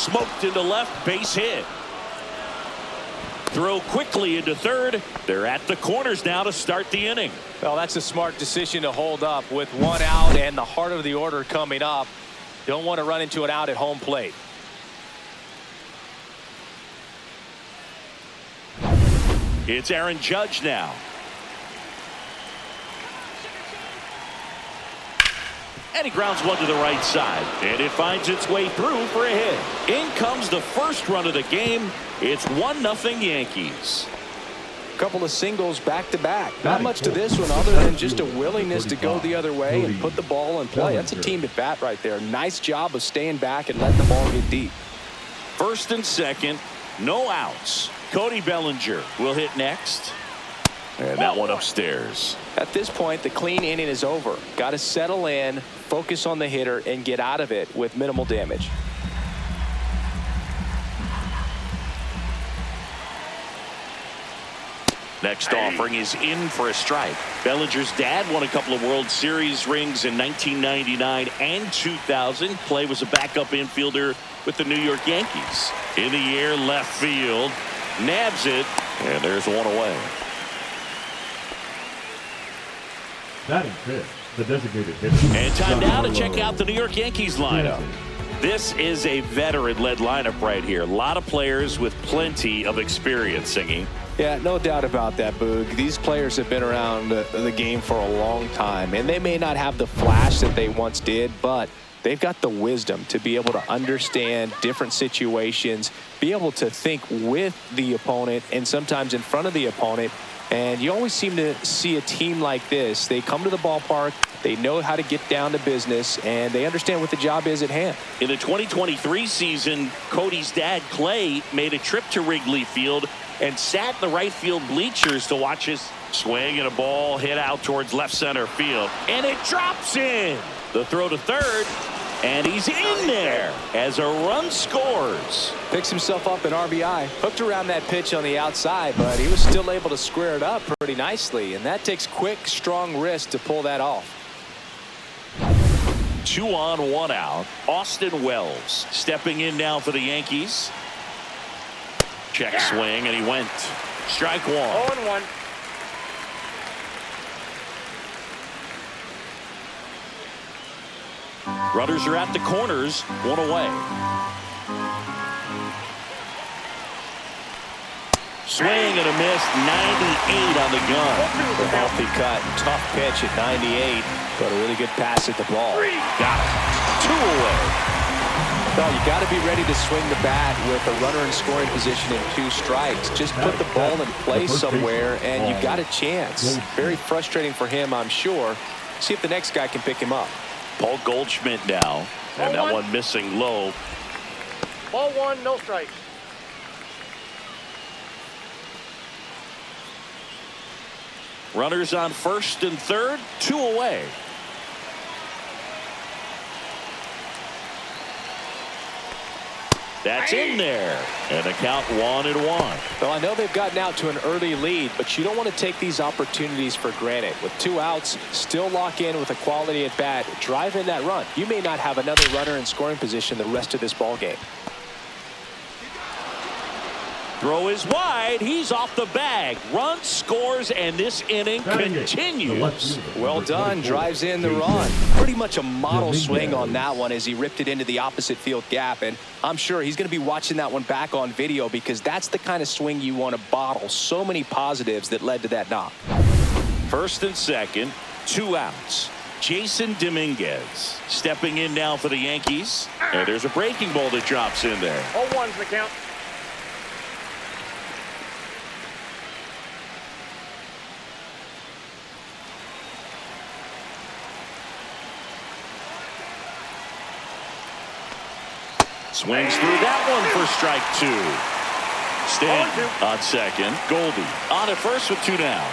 smoked into left, base hit. Throw quickly into third. They're at the corners now to start the inning. Well, that's a smart decision to hold up with one out and the heart of the order coming up. Don't want to run into an out at home plate. It's Aaron Judge now. And he grounds one to the right side. And it finds its way through for a hit. In comes the first run of the game. It's 1-0 Yankees. Couple of singles back to back. Not much to this one other than just a willingness to go the other way and put the ball in play. That's a team at bat right there. Nice job of staying back and letting the ball get deep. First and second, no outs. Cody Bellinger will hit next. And that one upstairs. At this point, the clean inning is over. Got to settle in, focus on the hitter, and get out of it with minimal damage. Next offering is in for a strike. Bellinger's dad won a couple of World Series rings in 1999 and 2000. Clay was a backup infielder with the New York Yankees. In the air, left field. Nabs it, and there's one away. Batting fifth, the designated hitter. And time now to check out the New York Yankees lineup. This is a veteran-led lineup right here. A lot of players with plenty of experience singing. Yeah, no doubt about that, Boog. These players have been around the game for a long time, and they may not have the flash that they once did, but they've got the wisdom to be able to understand different situations, be able to think with the opponent and sometimes in front of the opponent. And you always seem to see a team like this. They come to the ballpark, they know how to get down to business, and they understand what the job is at hand. In the 2023 season, Cody's dad, Clay, made a trip to Wrigley Field and sat in the right field bleachers to watch his swing, and a ball hit out towards left center field. And it drops in. The throw to third, and he's in there as a run scores. Picks himself up an RBI. Hooked around that pitch on the outside, but he was still able to square it up pretty nicely. And that takes quick, strong wrist to pull that off. 2 on, 1 out. Austin Wells stepping in now for the Yankees. Check swing, and he went. Strike 1. 0-1. Runners are at the corners, 1 away. Swing and a miss, 98 on the gun. A healthy cut, tough pitch at 98, but a really good pass at the ball. Got it. 2 away. Well, you got to be ready to swing the bat with a runner in scoring position and 2 strikes. Just put the ball in place somewhere, and you've got a chance. Very frustrating for him, I'm sure. See if the next guy can pick him up. Paul Goldschmidt now, and that one missing low. Ball 1, no strike. Runners on first and third, 2 away. That's in there, and the count 1-1. Well, I know they've gotten out to an early lead, but you don't want to take these opportunities for granted. With 2 outs, still lock in with a quality at bat, drive in that run. You may not have another runner in scoring position the rest of this ball game. Throw is wide. He's off the bag. Run scores, and this inning continues. Well done. Drives in the run. Pretty much a model swing on that one as he ripped it into the opposite field gap. And I'm sure he's going to be watching that one back on video because that's the kind of swing you want to bottle. So many positives that led to that knock. First and second, 2 outs. Jason Dominguez stepping in now for the Yankees. And there's a breaking ball that drops in there. 0-1's the count. Swings through that one for strike 2. Stanton on second. Goldie on at first with 2 down.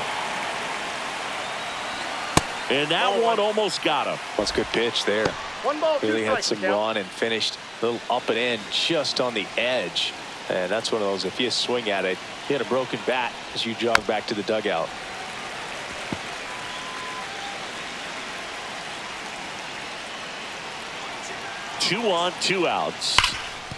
And that one almost got him. That's a good pitch there. 1 ball, 2 Really had strikes, some run and finished a little up and in just on the edge. And that's one of those, if you swing at it, you had a broken bat as you jog back to the dugout. Two on, 2 outs.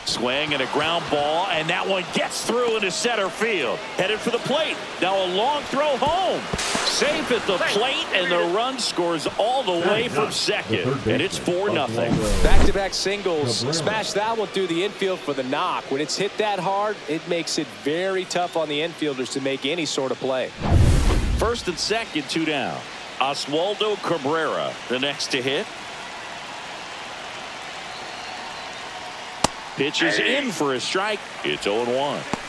Swing and a ground ball, and that one gets through into center field. Headed for the plate. Now a long throw home. Safe at the plate, and the run scores all the way from second. And it's 4-0. Back-to-back singles. Smash that one through the infield for the knock. When it's hit that hard, it makes it very tough on the infielders to make any sort of play. First and second, 2 down. Oswaldo Cabrera, the next to hit. Pitches in for a strike. It's 0-1.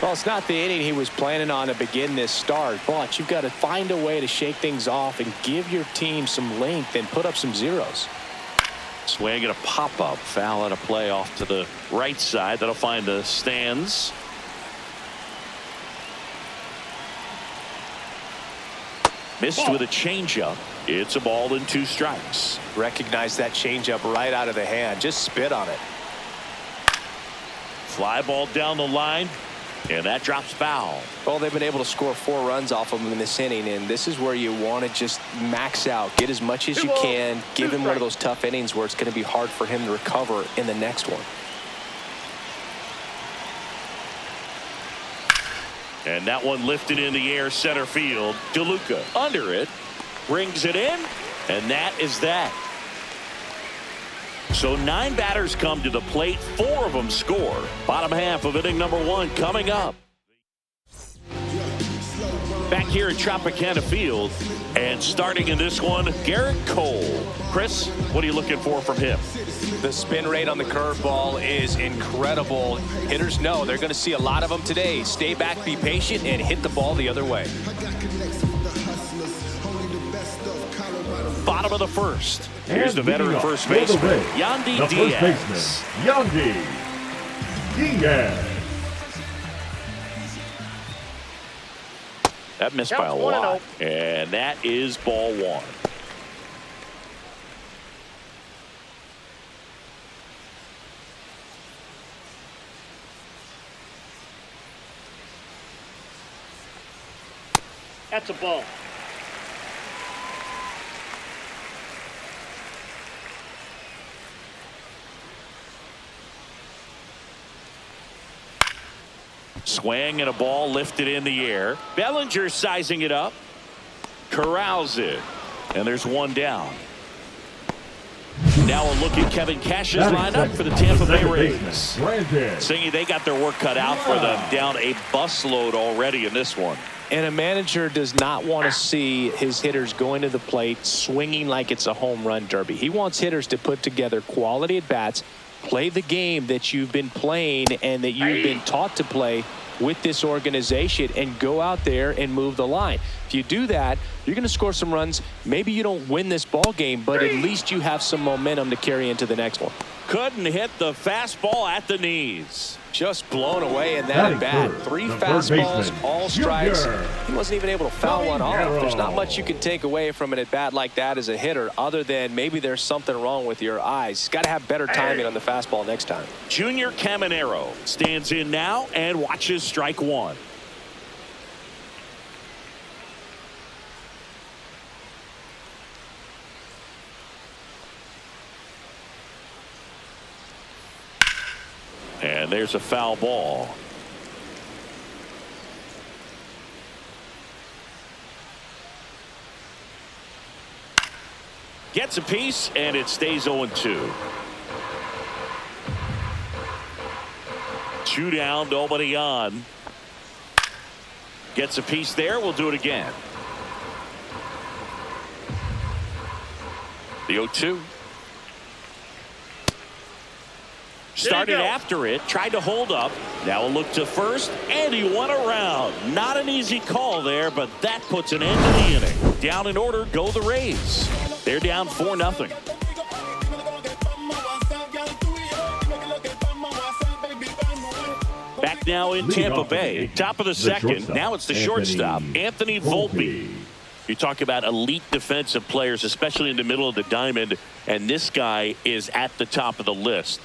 Well, it's not the inning he was planning on to begin this start, but you've got to find a way to shake things off and give your team some length and put up some zeros. Swing and a pop-up. Foul and a play off to the right side. That'll find the stands. Missed with a changeup. It's a ball and 2 strikes. Recognize that changeup right out of the hand. Just spit on it. Fly ball down the line, and that drops foul. Well, they've been able to score 4 runs off of him in this inning, and this is where you want to just max out, get as much as you can, give him one of those tough innings where it's going to be hard for him to recover in the next one. And that one lifted in the air, center field. DeLuca under it, brings it in, and that is that. So 9 batters come to the plate, 4 of them score. Bottom half of inning number 1 coming up. Back here at Tropicana Field, and starting in this one, Garrett Cole. Chris, what are you looking for from him? The spin rate on the curveball is incredible. Hitters know they're going to see a lot of them today. Stay back, be patient, and hit the ball the other way. Bottom of the first. Here's the veteran first baseman, Yandy Diaz. Yandy Diaz. That missed by a lot. And that is ball 1. That's a ball. Swing and a ball lifted in the air. Bellinger sizing it up. Corrals it. And there's 1 down. Now a look at Kevin Cash's lineup for the Tampa Bay Rays. Singy, they got their work cut out for them. Down a busload already in this one. And a manager does not want to see his hitters going to the plate swinging like it's a home run derby. He wants hitters to put together quality at bats, play the game that you've been playing and that you've been taught to play with this organization, and go out there and move the line. If you do that, you're going to score some runs. Maybe you don't win this ball game, but at least you have some momentum to carry into the next one. Couldn't hit the fastball at the knees. Just blown away in that at bat. 3 fastballs, all strikes. He wasn't even able to foul one off. There's not much you can take away from an at bat like that as a hitter, other than maybe there's something wrong with your eyes. He's got to have better timing on the fastball next time. Junior Caminero stands in now and watches strike 1. And there's a foul ball. Gets a piece, and it stays 0-2. 2 down, nobody on. Gets a piece there. We'll do it again. The 0-2. Started after it, tried to hold up. Now a look to first, and he went around. Not an easy call there, but that puts an end to the inning. Down in order go the Rays. They're down 4-0. Back now in Tampa Bay. Top of the second. Now it's the shortstop, Anthony Volpe. You talk about elite defensive players, especially in the middle of the diamond, and this guy is at the top of the list.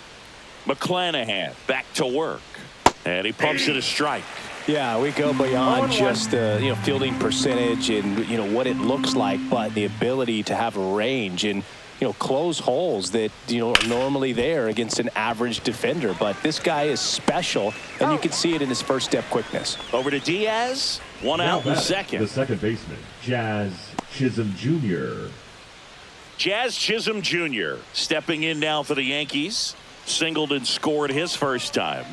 McClanahan back to work, and he pumps it a strike. Yeah, we go beyond just the fielding percentage and what it looks like, but the ability to have a range. And close holes that, are normally there against an average defender. But this guy is special, and you can see it in his first step quickness. Over to Diaz. One Now out in the batting, second. The second baseman, Jazz Chisholm Jr. Jazz Chisholm Jr. stepping in now for the Yankees. Singled and scored his first time.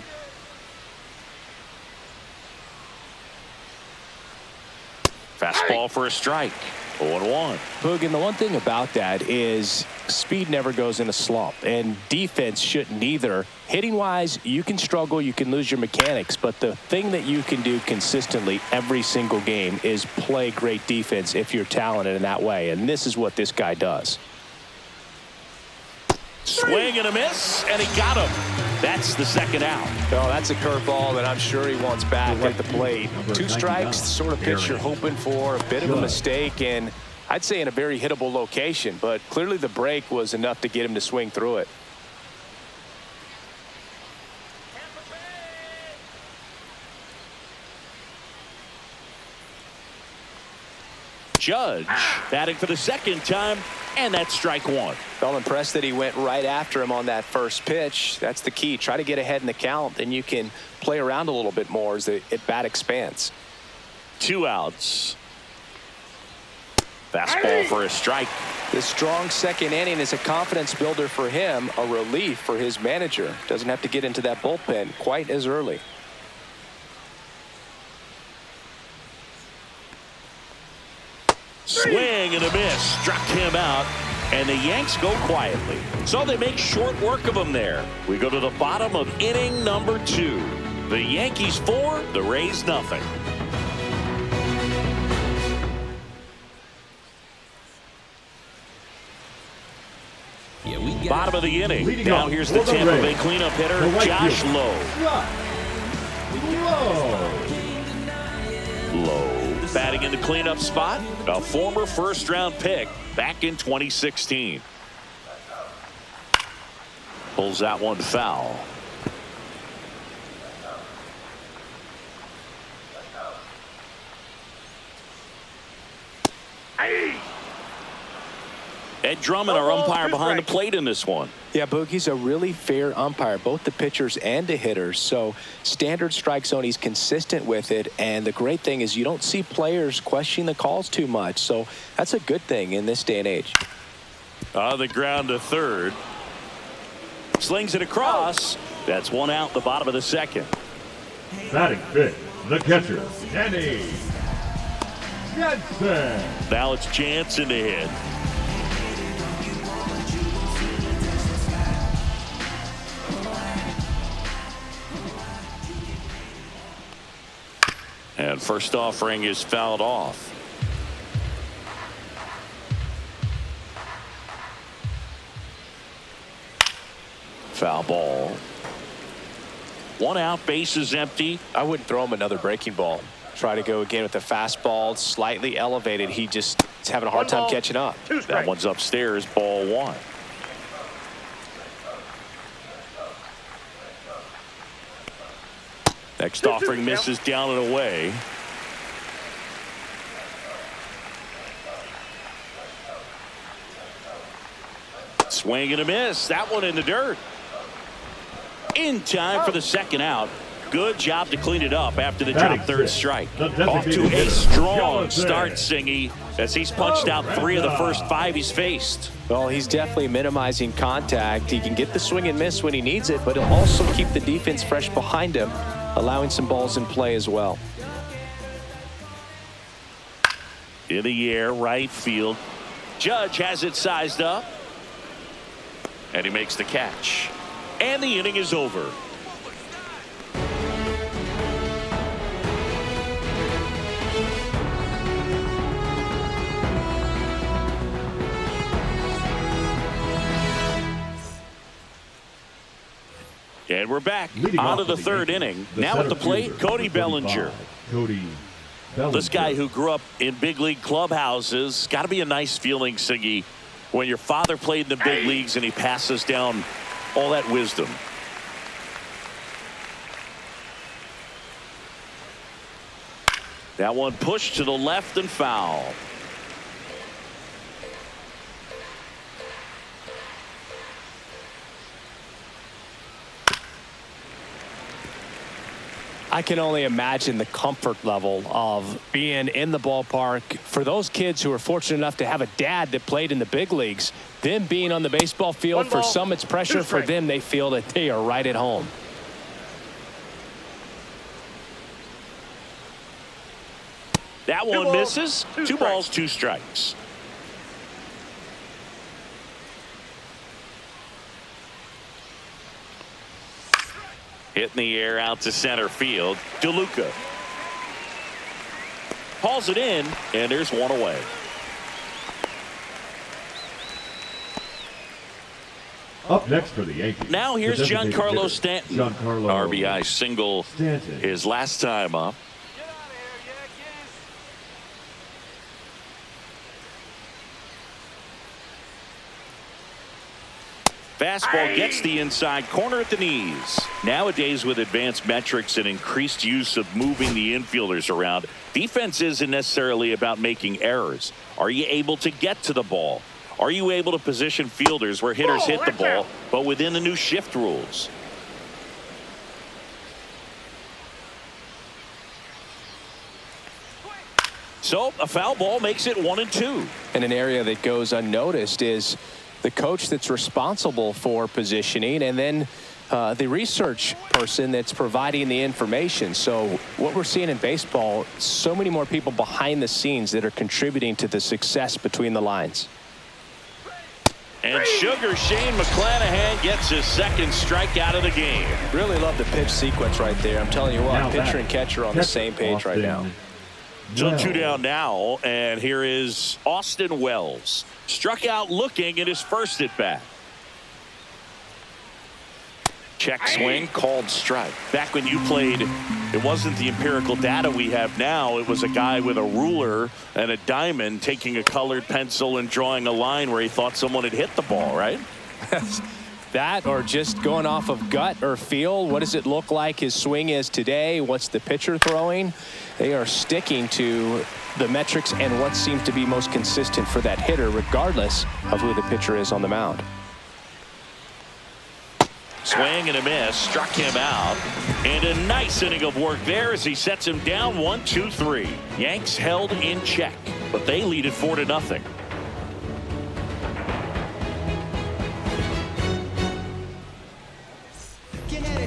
Fastball for a strike. 0-1. Boog, and the one thing about that is speed never goes in a slump, and defense shouldn't either. Hitting-wise, you can struggle, you can lose your mechanics, but the thing that you can do consistently every single game is play great defense if you're talented in that way, and this is what this guy does. Swing and a miss, and he got him. That's the second out. Oh, that's a curveball that I'm sure he wants back at the plate. 2 strikes, the sort of pitch you're hoping for. A bit of a mistake, and I'd say in a very hittable location, but clearly the break was enough to get him to swing through it. Judge batting for the second time, and that's strike 1. Felt impressed that he went right after him on that first pitch. That's the key. Try to get ahead in the count, then you can play around a little bit more as the at-bat expands. 2 outs. Fastball for a strike. This strong second inning is a confidence builder for him, a relief for his manager. Doesn't have to get into that bullpen quite as early. Swing and a miss. Struck him out. And the Yanks go quietly. So they make short work of him there. We go to the bottom of inning number 2. The Yankees 4, the Rays nothing. Bottom of the inning. Now here's the Tampa Bay cleanup hitter, Josh Lowe. Lowe batting in the cleanup spot, a former first-round pick back in 2016. Pulls that one foul. Ed Drummond, our umpire behind the plate in this one. Yeah, Boogie's a really fair umpire, both the pitchers and the hitters. So standard strike zone, he's consistent with it. And the great thing is you don't see players questioning the calls too much. So that's a good thing in this day and age. On the ground to third. Slings it across. That's 1 out, the bottom of the second. Batting fifth, the catcher, Danny Jansen. Now it's Jansen to hit. And first offering is fouled off. Foul ball. 1 out, base is empty. I wouldn't throw him another breaking ball. Try to go again with the fastball, slightly elevated. He just is having a hard time catching up. That one's upstairs, ball 1. Next offering misses down and away. Swing and a miss. That one in the dirt. In time for the second out. Good job to clean it up after the third strike. Off to a strong start, Singy, as he's punched out 3 of the first 5 he's faced. Well, he's definitely minimizing contact. He can get the swing and miss when he needs it, but he'll also keep the defense fresh behind him, allowing some balls in play as well. In the air, right field. Judge has it sized up. And he makes the catch. And the inning is over. And we're back on to the third inning. Now at the plate, Cody Bellinger. This guy who grew up in big league clubhouses. Got to be a nice feeling, Siggy, when your father played in the big leagues and he passes down all that wisdom. That one pushed to the left and foul. I can only imagine the comfort level of being in the ballpark. For those kids who are fortunate enough to have a dad that played in the big leagues, them being on the baseball field, for some it's pressure. For them, they feel that they are right at home. That one misses. 2 balls, 2 strikes. Hit in the air out to center field. DeLuca hauls it in, and there's one away. Up next for the Yankees. Now here's Giancarlo Stanton. RBI single his last time up. Fastball gets the inside corner at the knees. Nowadays, with advanced metrics and increased use of moving the infielders around, defense isn't necessarily about making errors. Are you able to get to the ball? Are you able to position fielders where hitters hit the ball, but within the new shift rules? So a foul ball makes it 1-2. And an area that goes unnoticed is the coach that's responsible for positioning, and then the research person that's providing the information. So what we're seeing in baseball, so many more people behind the scenes that are contributing to the success between the lines. And Sugar Shane McClanahan gets his second strikeout of the game. Really love the pitch sequence right there. I'm telling you what, now pitcher and catcher on the same page right now. So 2 down now, and here is Austin Wells. Struck out looking at his first at bat. Check swing, called strike. Back when you played, it wasn't the empirical data we have now. It was a guy with a ruler and a diamond taking a colored pencil and drawing a line where he thought someone had hit the ball, right? That, or just going off of gut or feel. What does it look like his swing is today? What's the pitcher throwing? They are sticking to the metrics and what seems to be most consistent for that hitter, regardless of who the pitcher is on the mound. Swing and a miss, struck him out, and a nice inning of work there as he sets him down 1-2-3. Yanks held in check, but they lead it 4-0.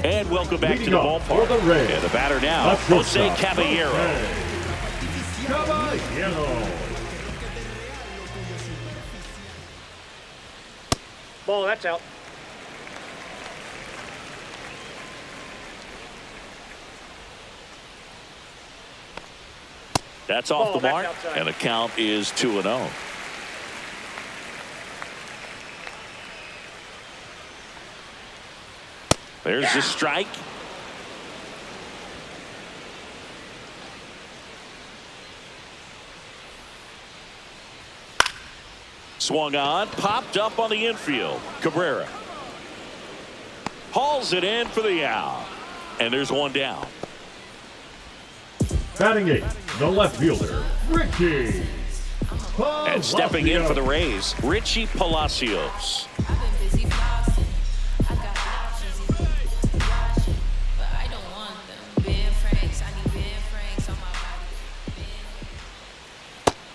And welcome back to the ballpark. And the batter now, Jose Caballero. Ball, that's out. That's off the mark, and the count is 2-0. There's the strike. Swung on, popped up on the infield. Cabrera hauls it in for the out, and there's one down. Batting 8th, the left fielder, Richie. And stepping in for the Rays, Richie Palacios.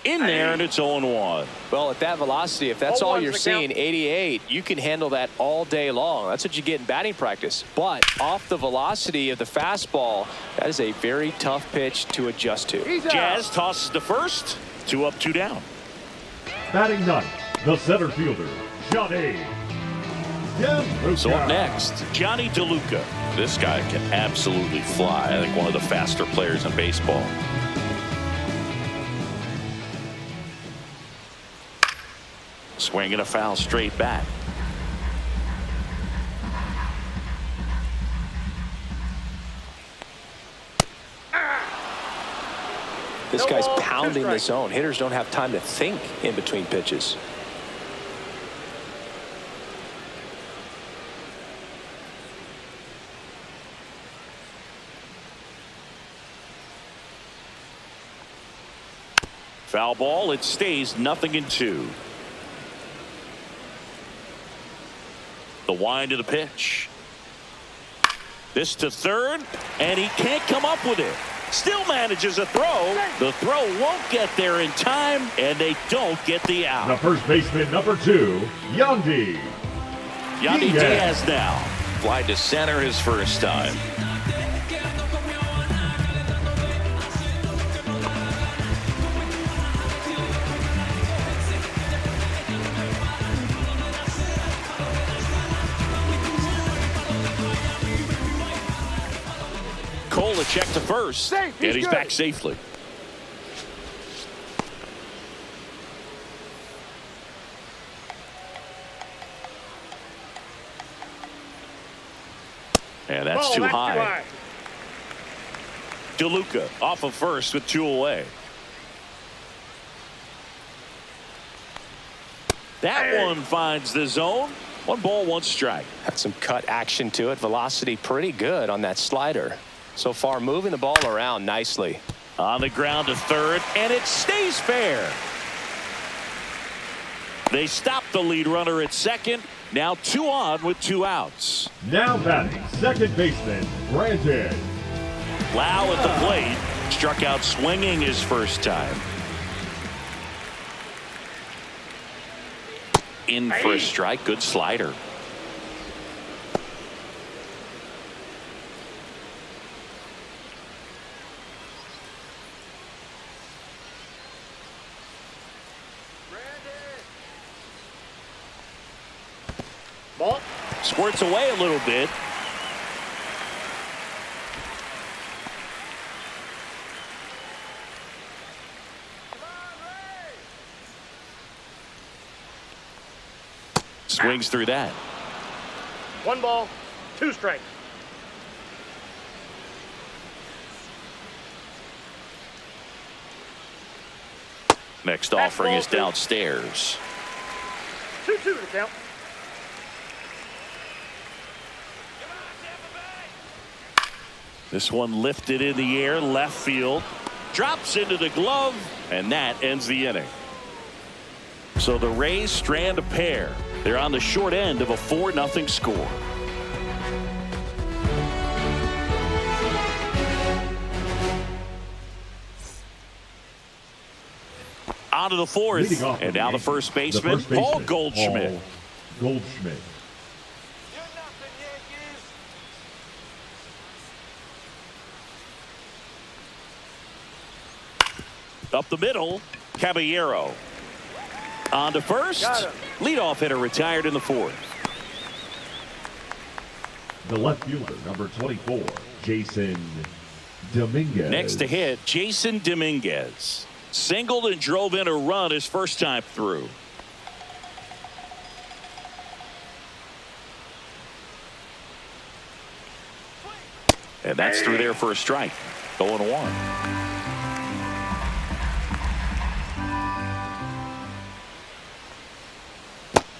In there, and it's 0-1. Well, at that velocity, if that's all you're seeing, 88, you can handle that all day long. That's what you get in batting practice. But off the velocity of the fastball, that is a very tough pitch to adjust to. Jazz tosses to first. 2 up, 2 down. Batting 9th, the center fielder, Johnny DeLuca. So up next, Johnny DeLuca. This guy can absolutely fly. I think one of the faster players in baseball. Swinging a foul straight back. This guy's pounding the zone. Hitters don't have time to think in between pitches. Foul ball. It stays 0-2. The wind of the pitch. This to third, and he can't come up with it. Still manages a throw. The throw won't get there in time, and they don't get the out. The first baseman, number 2, Yandy Diaz now. Fly to center his first time. Cole a check to first, and he's back safely. And that's too high. DeLuca off of first with 2 away. That one finds the zone. 1 ball, 1 strike. Had some cut action to it. Velocity pretty good on that slider. So far, moving the ball around nicely. On the ground to third, and it stays fair. They stop the lead runner at second. Now 2 on with 2 outs. Now batting, second baseman, Brandon. Lau at the plate. Struck out swinging his first time. In for a strike. Good slider. Ball. Squirts away a little bit. Swings through that. 1 ball, 2 strikes. Next offering is downstairs. 2-2 to count. This one lifted in the air, left field. Drops into the glove, and that ends the inning. So the Rays strand a pair. They're on the short end of a 4-0 score. On to the 4th, and now the first baseman, Paul Goldschmidt. Goldschmidt. Up the middle, Caballero. On to first. Leadoff hitter retired in the 4th. The left fielder, number 24, Jason Dominguez. Next to hit, Jason Dominguez. Singled and drove in a run his first time through. And that's through there for a strike. 0-1.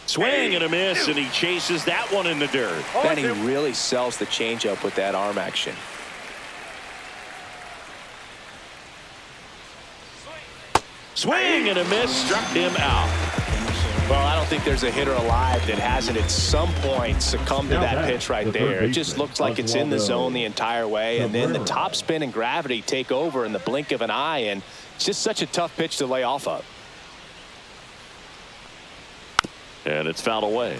Swing and a miss, and he chases that one in the dirt. Benny really sells the changeup with that arm action. Swing and a miss, struck him out. Well, I don't think there's a hitter alive that hasn't at some point succumbed to that pitch right there. It just looks like it's in the zone the entire way, and then the top spin and gravity take over in the blink of an eye, and it's just such a tough pitch to lay off of. And it's fouled away.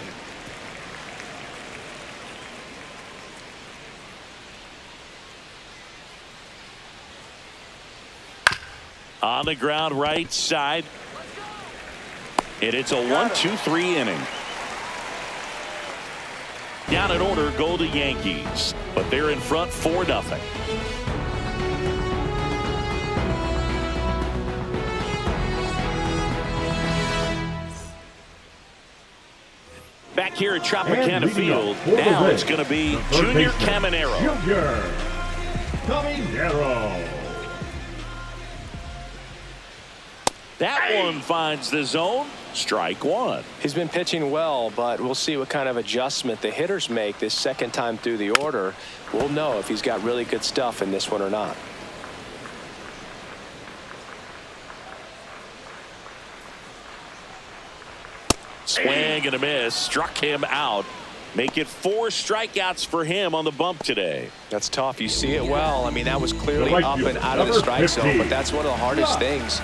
On the ground right side. And it's a 1-2-3 inning. Down in order go the Yankees, but they're in front 4-0. Back here at Tropicana Field, now it's going to be Junior Caminero. Junior Caminero. That one finds the zone. Strike 1. He's been pitching well, but we'll see what kind of adjustment the hitters make this second time through the order. We'll know if he's got really good stuff in this one or not. Swing and a miss. Struck him out. Make it 4 strikeouts for him on the bump today. That's tough. You see it well. I mean, that was clearly right up field, and out of the number strike zone, 15. but that's one of the hardest things.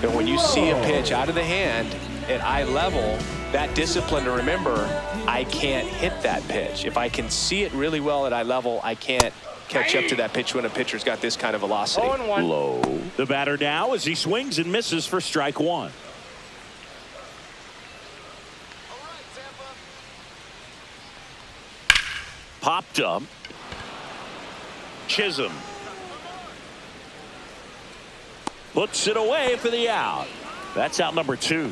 And when you see a pitch out of the hand at eye level, that discipline to remember, I can't hit that pitch. If I can see it really well at eye level, I can't catch up to that pitch when a pitcher's got this kind of velocity. 0-1. Low. The batter now as he swings and misses for strike 1. Popped up. Chisholm puts it away for the out. That's out number 2.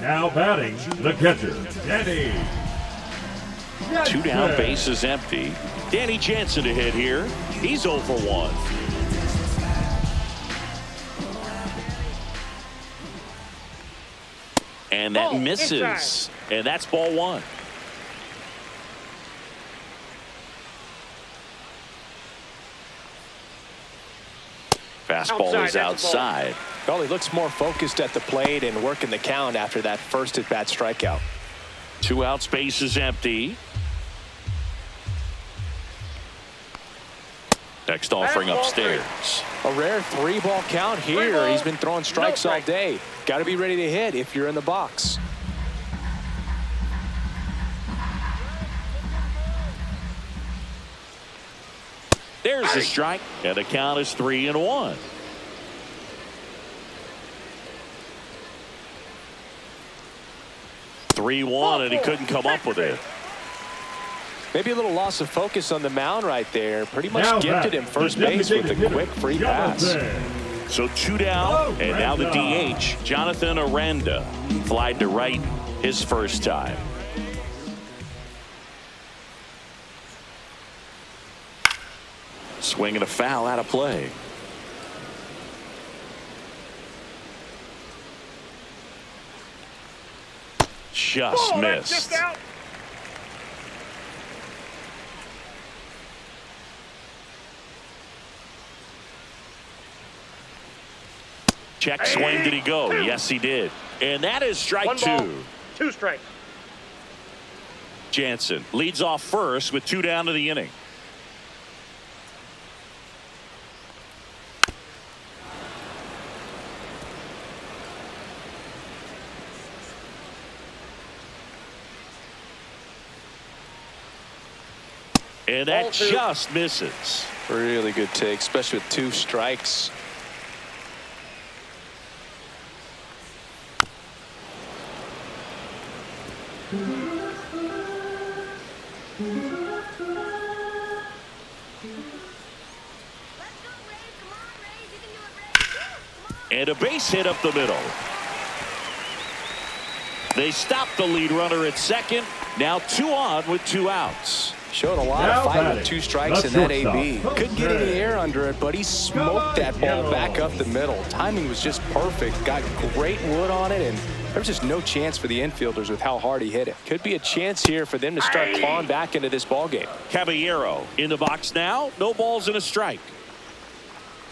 Now batting, the catcher, Danny. 2 down, bases empty. Danny Jansen to hit here. He's 0 for 1. And that Ball misses. inside. And that's ball 1. Fastball Outside, is that's a ball. outside. Well, he looks more focused at the plate and working the count after that first at-bat strikeout. 2 outs, bases empty. Next offering Fastball upstairs. A rare 3-ball count here. 3 He's been throwing strikes all strike. day. Got to be ready to hit if you're in the box. There's the strike, and the count is 3-1. And he couldn't come up with it. Maybe a little loss of focus on the mound right there. Pretty much Now gifted him batting, first the base with a designated quick hitter, free pass. Jonathan. So 2 down, and now the DH, Jonathan Aranda, flied to right his first time. Swing and a foul out of play. Just Ball, that's missed. just out. Oh, Check swing, did he go? Yes, he did. And that is strike 1 ball, 2. 2 strikes. Jansen leads off first with 2 down to the inning. And that Ball 2. just misses. Really good take, especially with 2 strikes. And a base hit up the middle. They stop the lead runner at second. Now 2 on with 2 outs. Showed a lot Now of fight batting, with 2 strikes the in that shortstop, AB. Couldn't get any air under it, but he smoked that ball back up the middle. Timing was just perfect. Got great wood on it, and there was just no chance for the infielders with how hard he hit it. Could be a chance here for them to start clawing back into this ball game. Caballero in the box now. No balls and a strike.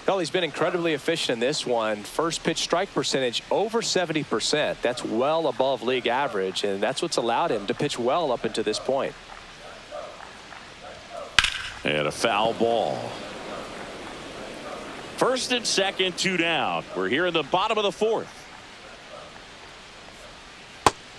Well, he's been incredibly efficient in this one. First pitch strike percentage over 70%. That's well above league average, and that's what's allowed him to pitch well up until this point. And a foul ball. First and second, 2 down. We're here in the bottom of the 4th.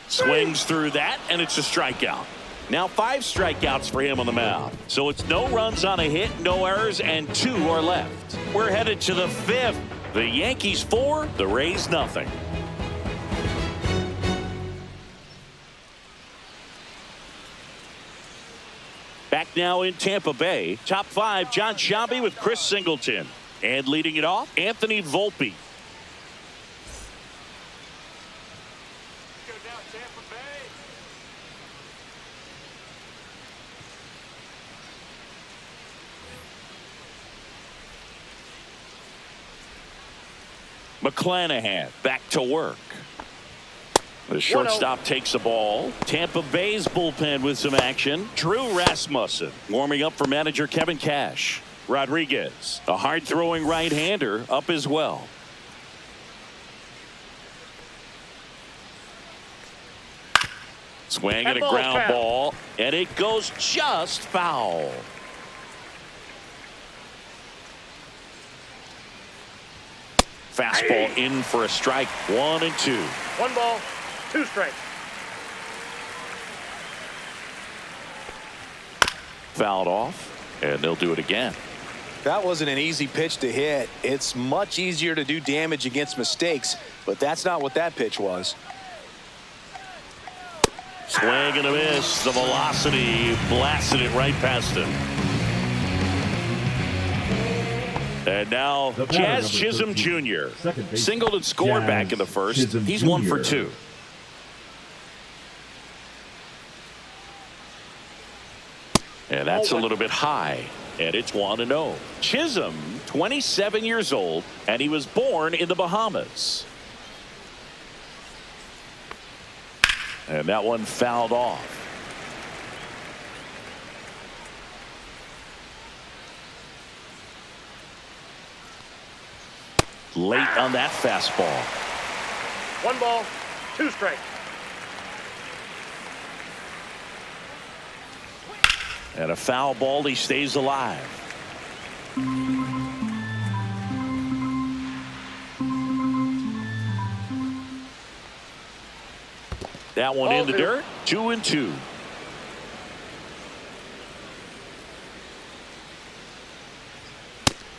Swings through that, and it's a strikeout. Now 5 strikeouts for him on the mound. So it's no runs on a hit, no errors, and 2 are left. We're headed to the 5th. The Yankees 4, the Rays nothing. Back now in Tampa Bay. Top 5, John Sciambi with Chris Singleton. And leading it off, Anthony Volpe. McClanahan back to work. The shortstop takes a ball. Tampa Bay's bullpen with some action. Drew Rasmussen warming up for manager Kevin Cash. Rodriguez, a hard-throwing right-hander, up as well. Swing and a That ball's ground foul. ball, and it goes just foul. Fastball in for a strike. 1-2. 1 ball, 2 strikes. Fouled off, and they'll do it again. That wasn't an easy pitch to hit. It's much easier to do damage against mistakes, but that's not what that pitch was. Swing and a miss. The velocity blasted it right past him. And now The batter, Jazz number Chisholm 13, Jr. second baseman, singled and scored Jazz back in the first. Chisholm He's 1 for Jr. 2. And that's a little bit high. And it's 1-0. Chisholm, 27 years old, and he was born in the Bahamas. And that one fouled off. Late on that fastball. 1 ball, 2 strikes. And a foul ball, he stays alive. That one in the dirt. 2-2.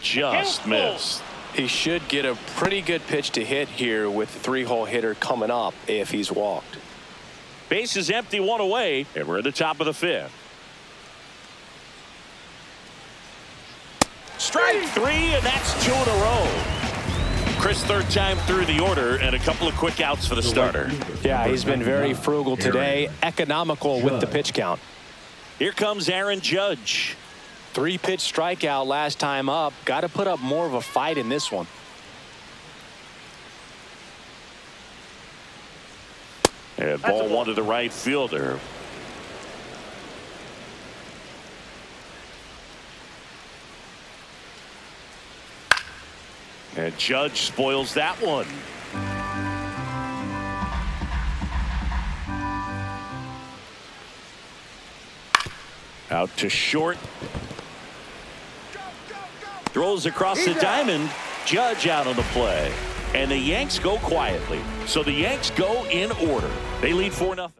Just missed. He should get a pretty good pitch to hit here with the 3-hole hitter coming up if he's walked. Base is empty, 1 away, and we're at the top of the 5th. Strike 3, and that's 2 in a row. Chris, 3rd time through the order, and a couple of quick outs for the starter. Yeah, he's been very frugal today, economical with the pitch count. Here comes Aaron Judge. 3-pitch strikeout last time up. Got to put up more of a fight in this one. And ball 1 to the right fielder. And Judge spoils that one. Out to short. Throws across the diamond. Judge out on the play. And the Yanks go quietly. So the Yanks go in order. They lead 4-0.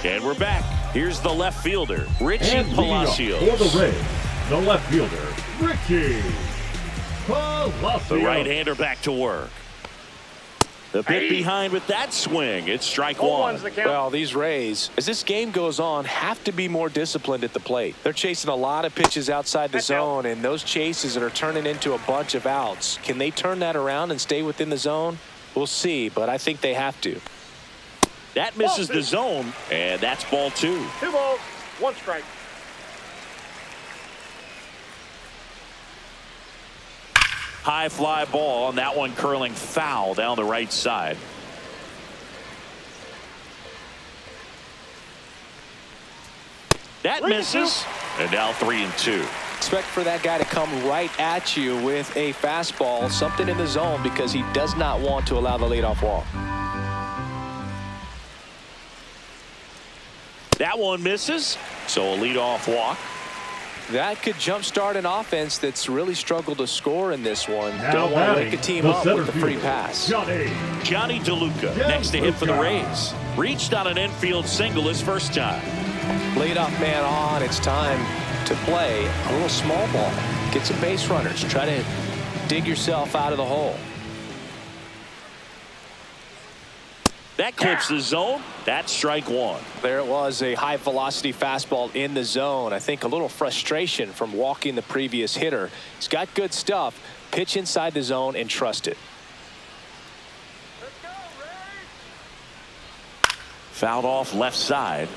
And we're back. Here's the left fielder, Richie And leading off Palacios. for the Rays, the left fielder, Richie Palacios. The right-hander back to work. The bit behind with that swing. It's strike 1. The count. Well, these Rays, as this game goes on, have to be more disciplined at the plate. They're chasing a lot of pitches outside the zone, and those chases are turning into a bunch of outs. Can they turn that around and stay within the zone? We'll see, but I think they have to. That misses the zone, and that's ball 2. 2 balls, 1 strike. High fly ball, and that one curling foul down the right side. That misses, and now 3-2. Expect for that guy to come right at you with a fastball, something in the zone, because he does not want to allow the leadoff walk. That one misses, so a leadoff walk. That could jumpstart an offense that's really struggled to score in this one. Now Don't want to batting, wake a team the up center with the free fielder, pass. Johnny DeLuca next to hit for the Rays. Reached on an infield single his first time. Leadoff man on. It's time to play a little small ball. Get some base runners. Try to dig yourself out of the hole. That clips the zone. That's strike 1. There it was, a high velocity fastball in the zone. I think a little frustration from walking the previous hitter. He's got good stuff. Pitch inside the zone and trust it. Let's go, Ray! Fouled off left side.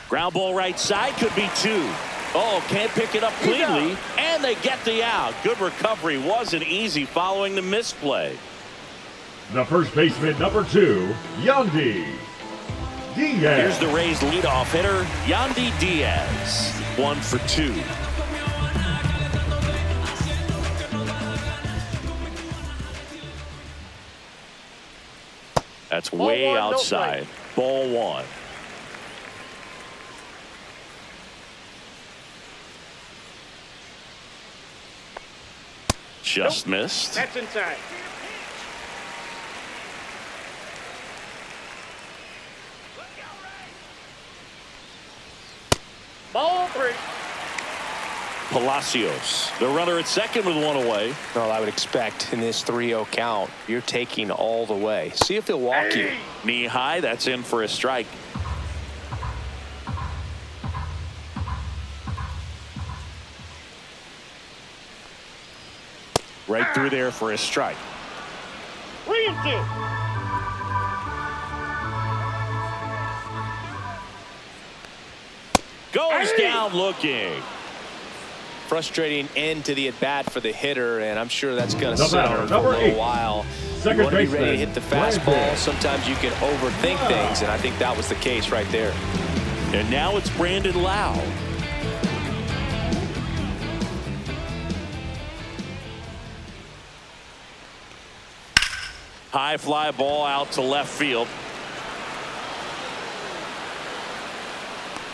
Ground ball right side, could be 2. Oh, can't pick it up cleanly, and they get the out. Good recovery, wasn't easy following the misplay. The first baseman, number 2, Yandy Diaz. Here's the Rays leadoff hitter, Yandy Diaz. 1 for 2. That's Ball way one, no outside. Ball one. Just missed. That's inside. Ball three. Palacios, the runner at second with one away. Well, I would expect in this 3-0 count, you're taking all the way. See if he'll walk you. Knee high, that's in for a strike. Right through there for a strike. 3-2. Goes down looking. Frustrating end to the at-bat for the hitter, and I'm sure that's going to The sit on batter, him for a number little 8. while. Second You want to be ready to baseman, hit the fastball. Brandon. Sometimes you can overthink things, and I think that was the case right there. And now it's Brandon Lau. High fly ball out to left field.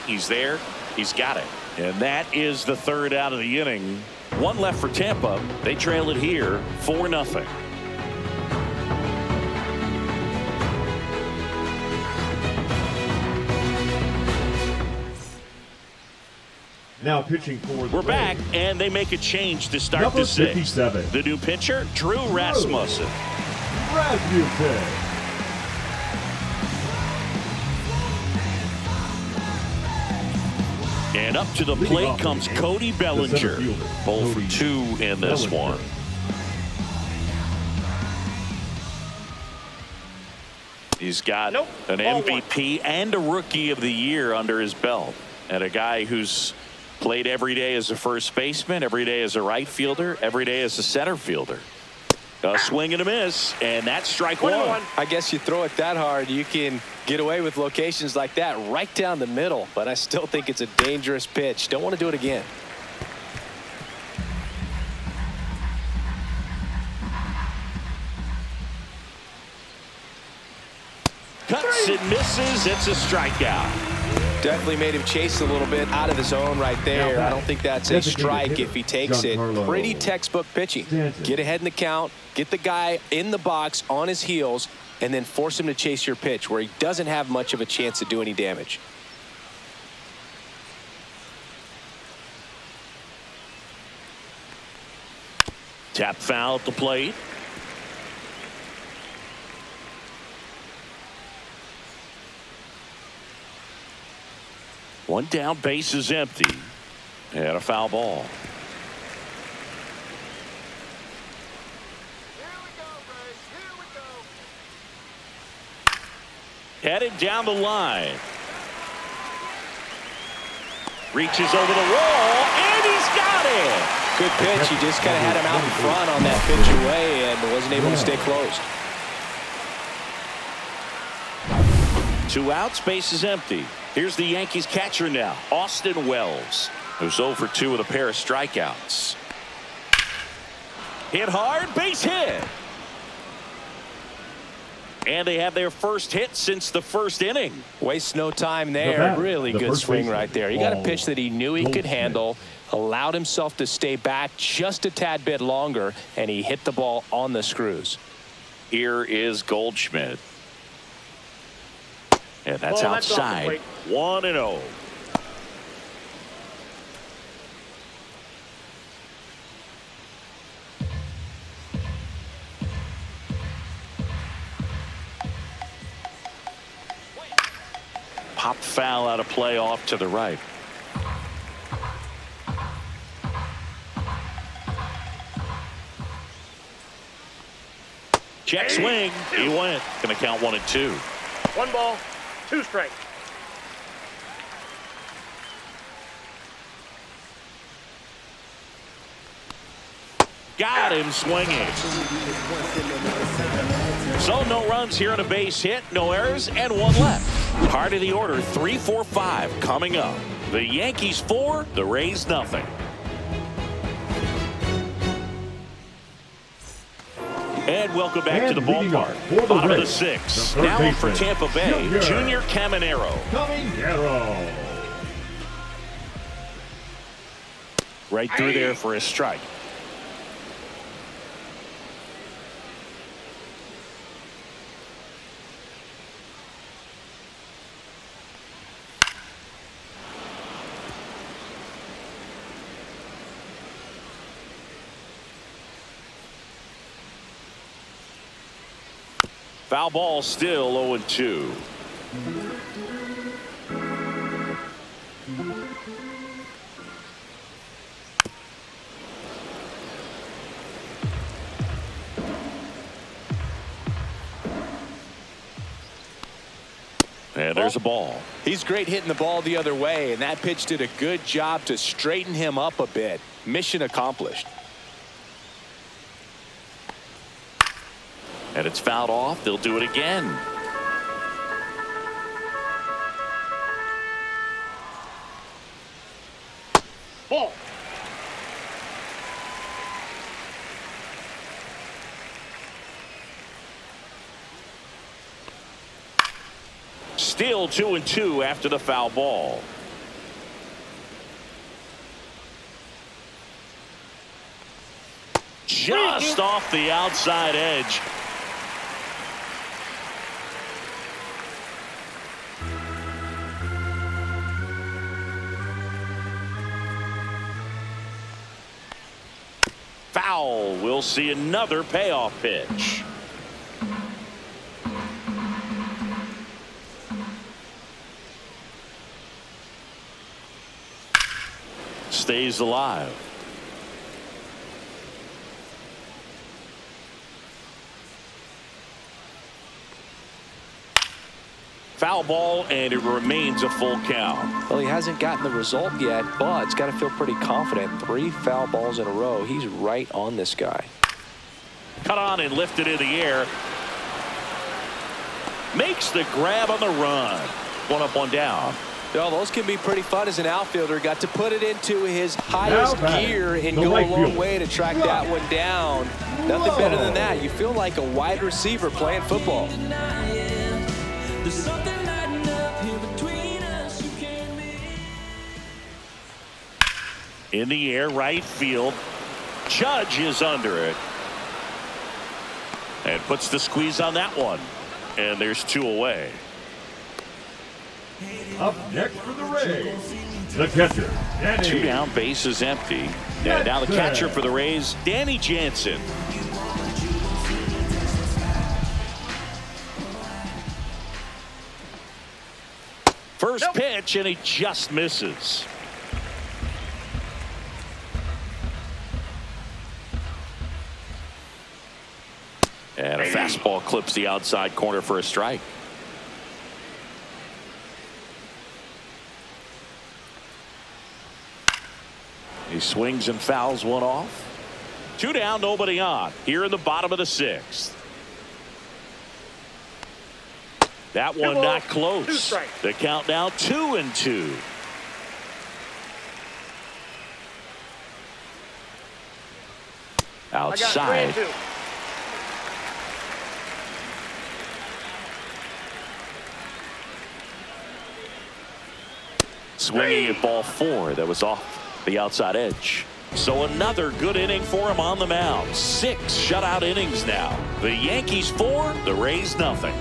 He's there. He's got it. And that is the third out of the inning. One left for Tampa. They trail it here 4-0. Now pitching for the We're back, Braves, and they make a change to start number the sixth. 57, The new pitcher, Drew Rasmussen. Rasmussen. And up to the Leading plate off comes the Cody Bellinger. center fielder, 0 Cody for 2 in this Bellinger. one. He's got Nope. an Ball MVP and a Rookie of the Year under his belt. And a guy who's played every day as a first baseman, every day as a right fielder, every day as a center fielder. A swing and a miss, and that's strike one. 1-1. I guess you throw it that hard, you can get away with locations like that right down the middle, but I still think it's a dangerous pitch. Don't want to do it again. Cuts and misses. It's a strikeout. Definitely made him chase a little bit out of the zone right there. I don't think that's a Designated strike hitter, if he takes it. Giancarlo Pretty textbook pitching. Stanton. Get ahead in the count, get the guy in the box on his heels, and then force him to chase your pitch where he doesn't have much of a chance to do any damage. Tap foul at the plate. One down, base is empty. And a foul ball. Headed down the line. Reaches over the wall, and he's got it. Good pitch. He just kind of had him out in front on that pitch away and wasn't able to stay closed. 2 outs, base is empty. Here's the Yankees catcher now, Austin Wells, who's 0 for 2 with a pair of strikeouts. Hit hard, base hit. And they have their first hit since the first inning. Wastes no time there. batter, Really the good first swing baseman, right there. He got a Paul pitch that he knew he could Goldschmidt. handle, allowed himself to stay back just a tad bit longer, and he hit the ball on the screws. Here is Goldschmidt. And that's Ball, that's off the outside. plate. 1-0. Pop foul out of play off to the right. Check swing. He went. Going to count 1-2. 1 ball, 2 strikes. Got him swinging. So no runs here on a base hit, no errors, and 1 left. Part of the order, 3, 4, 5 coming up. The Yankees 4, the Rays nothing. And welcome back to the leading off ballpark. for the Bottom of the Rays, sixth. the third Now in for baseman, Tampa Bay, Junior Caminero. Right through there for a strike. Foul ball, still 0-2. And there's a ball. He's great hitting the ball the other way, and that pitch did a good job to straighten him up a bit. Mission accomplished. And it's fouled off. They'll do it again. Ball. Still 2-2 after the foul ball. Just off the outside edge. Foul. We'll see another payoff pitch. Stays alive. Foul ball, and it remains a full count. Well, he hasn't gotten the result yet, but he's got to feel pretty confident. 3 foul balls in a row. He's right on this guy. Cut on and lifted in the air. Makes the grab on the run. One up, one down. Well, those can be pretty fun as an outfielder. Got to put it into his highest gear and go a long way to track that one down. Nothing better than that. You feel like a wide receiver playing football. In the air, right field. Judge is under it. And puts the squeeze on that one. And there's 2 away. Up next for the Rays, the catcher, Danny. 2 down, base is empty. And now the catcher for the Rays, Danny Jansen. First pitch, and he just misses. And a fastball clips the outside corner for a strike. He swings and fouls one off. 2 down, nobody on. Here in the bottom of the 6th. That one not close. The count now 2-2. Outside. Swinging at ball 4. That was off the outside edge. So another good inning for him on the mound. 6 shutout innings now. The Yankees 4, the Rays nothing.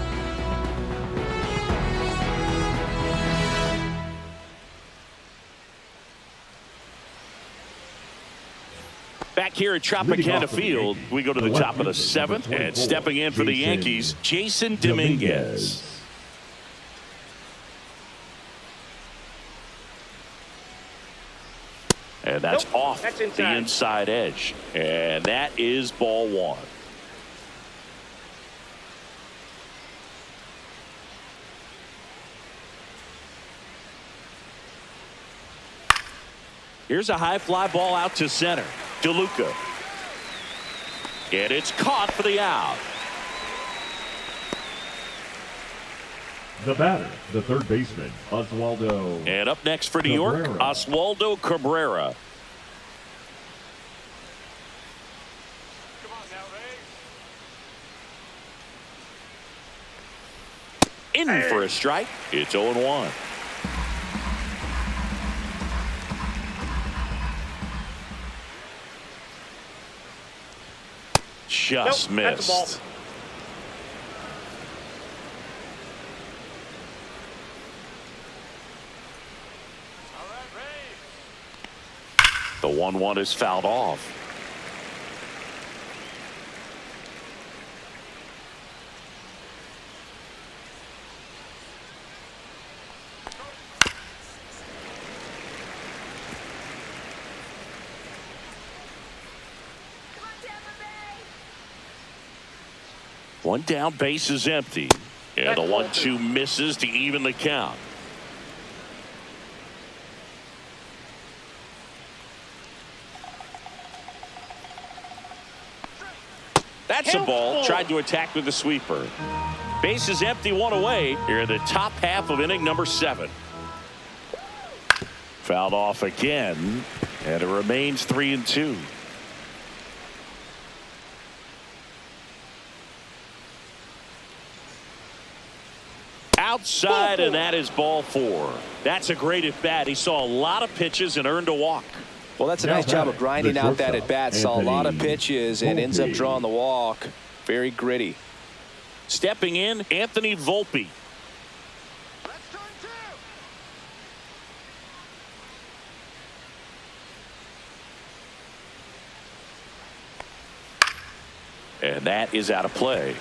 Back here at Tropicana Field, we go to the top of the 7th, and stepping in for the Yankees, Jason Dominguez. And that's off the inside edge. And that is ball 1. Here's a high fly ball out to center. DeLuca. And it's caught for the out. The batter, the third baseman, Oswaldo. And up next for New York, Oswaldo Cabrera. In for a strike. It's 0-1. Just Nope, that's a ball. missed. The 1-1 is fouled off. One down, base is empty. And the 1-2 misses to even the count. That's a ball. Tried to attack with the sweeper. Base is empty, 1 away. Here in the top half of inning number 7. Fouled off again. And it remains 3-2. Outside, and that is ball 4. That's a great at bat. He saw a lot of pitches and earned a walk. Well, that's a nice job of grinding out that at bat. Saw a lot of pitches and ends up drawing the walk. Very gritty. Stepping in, Anthony Volpe. And that is out of play.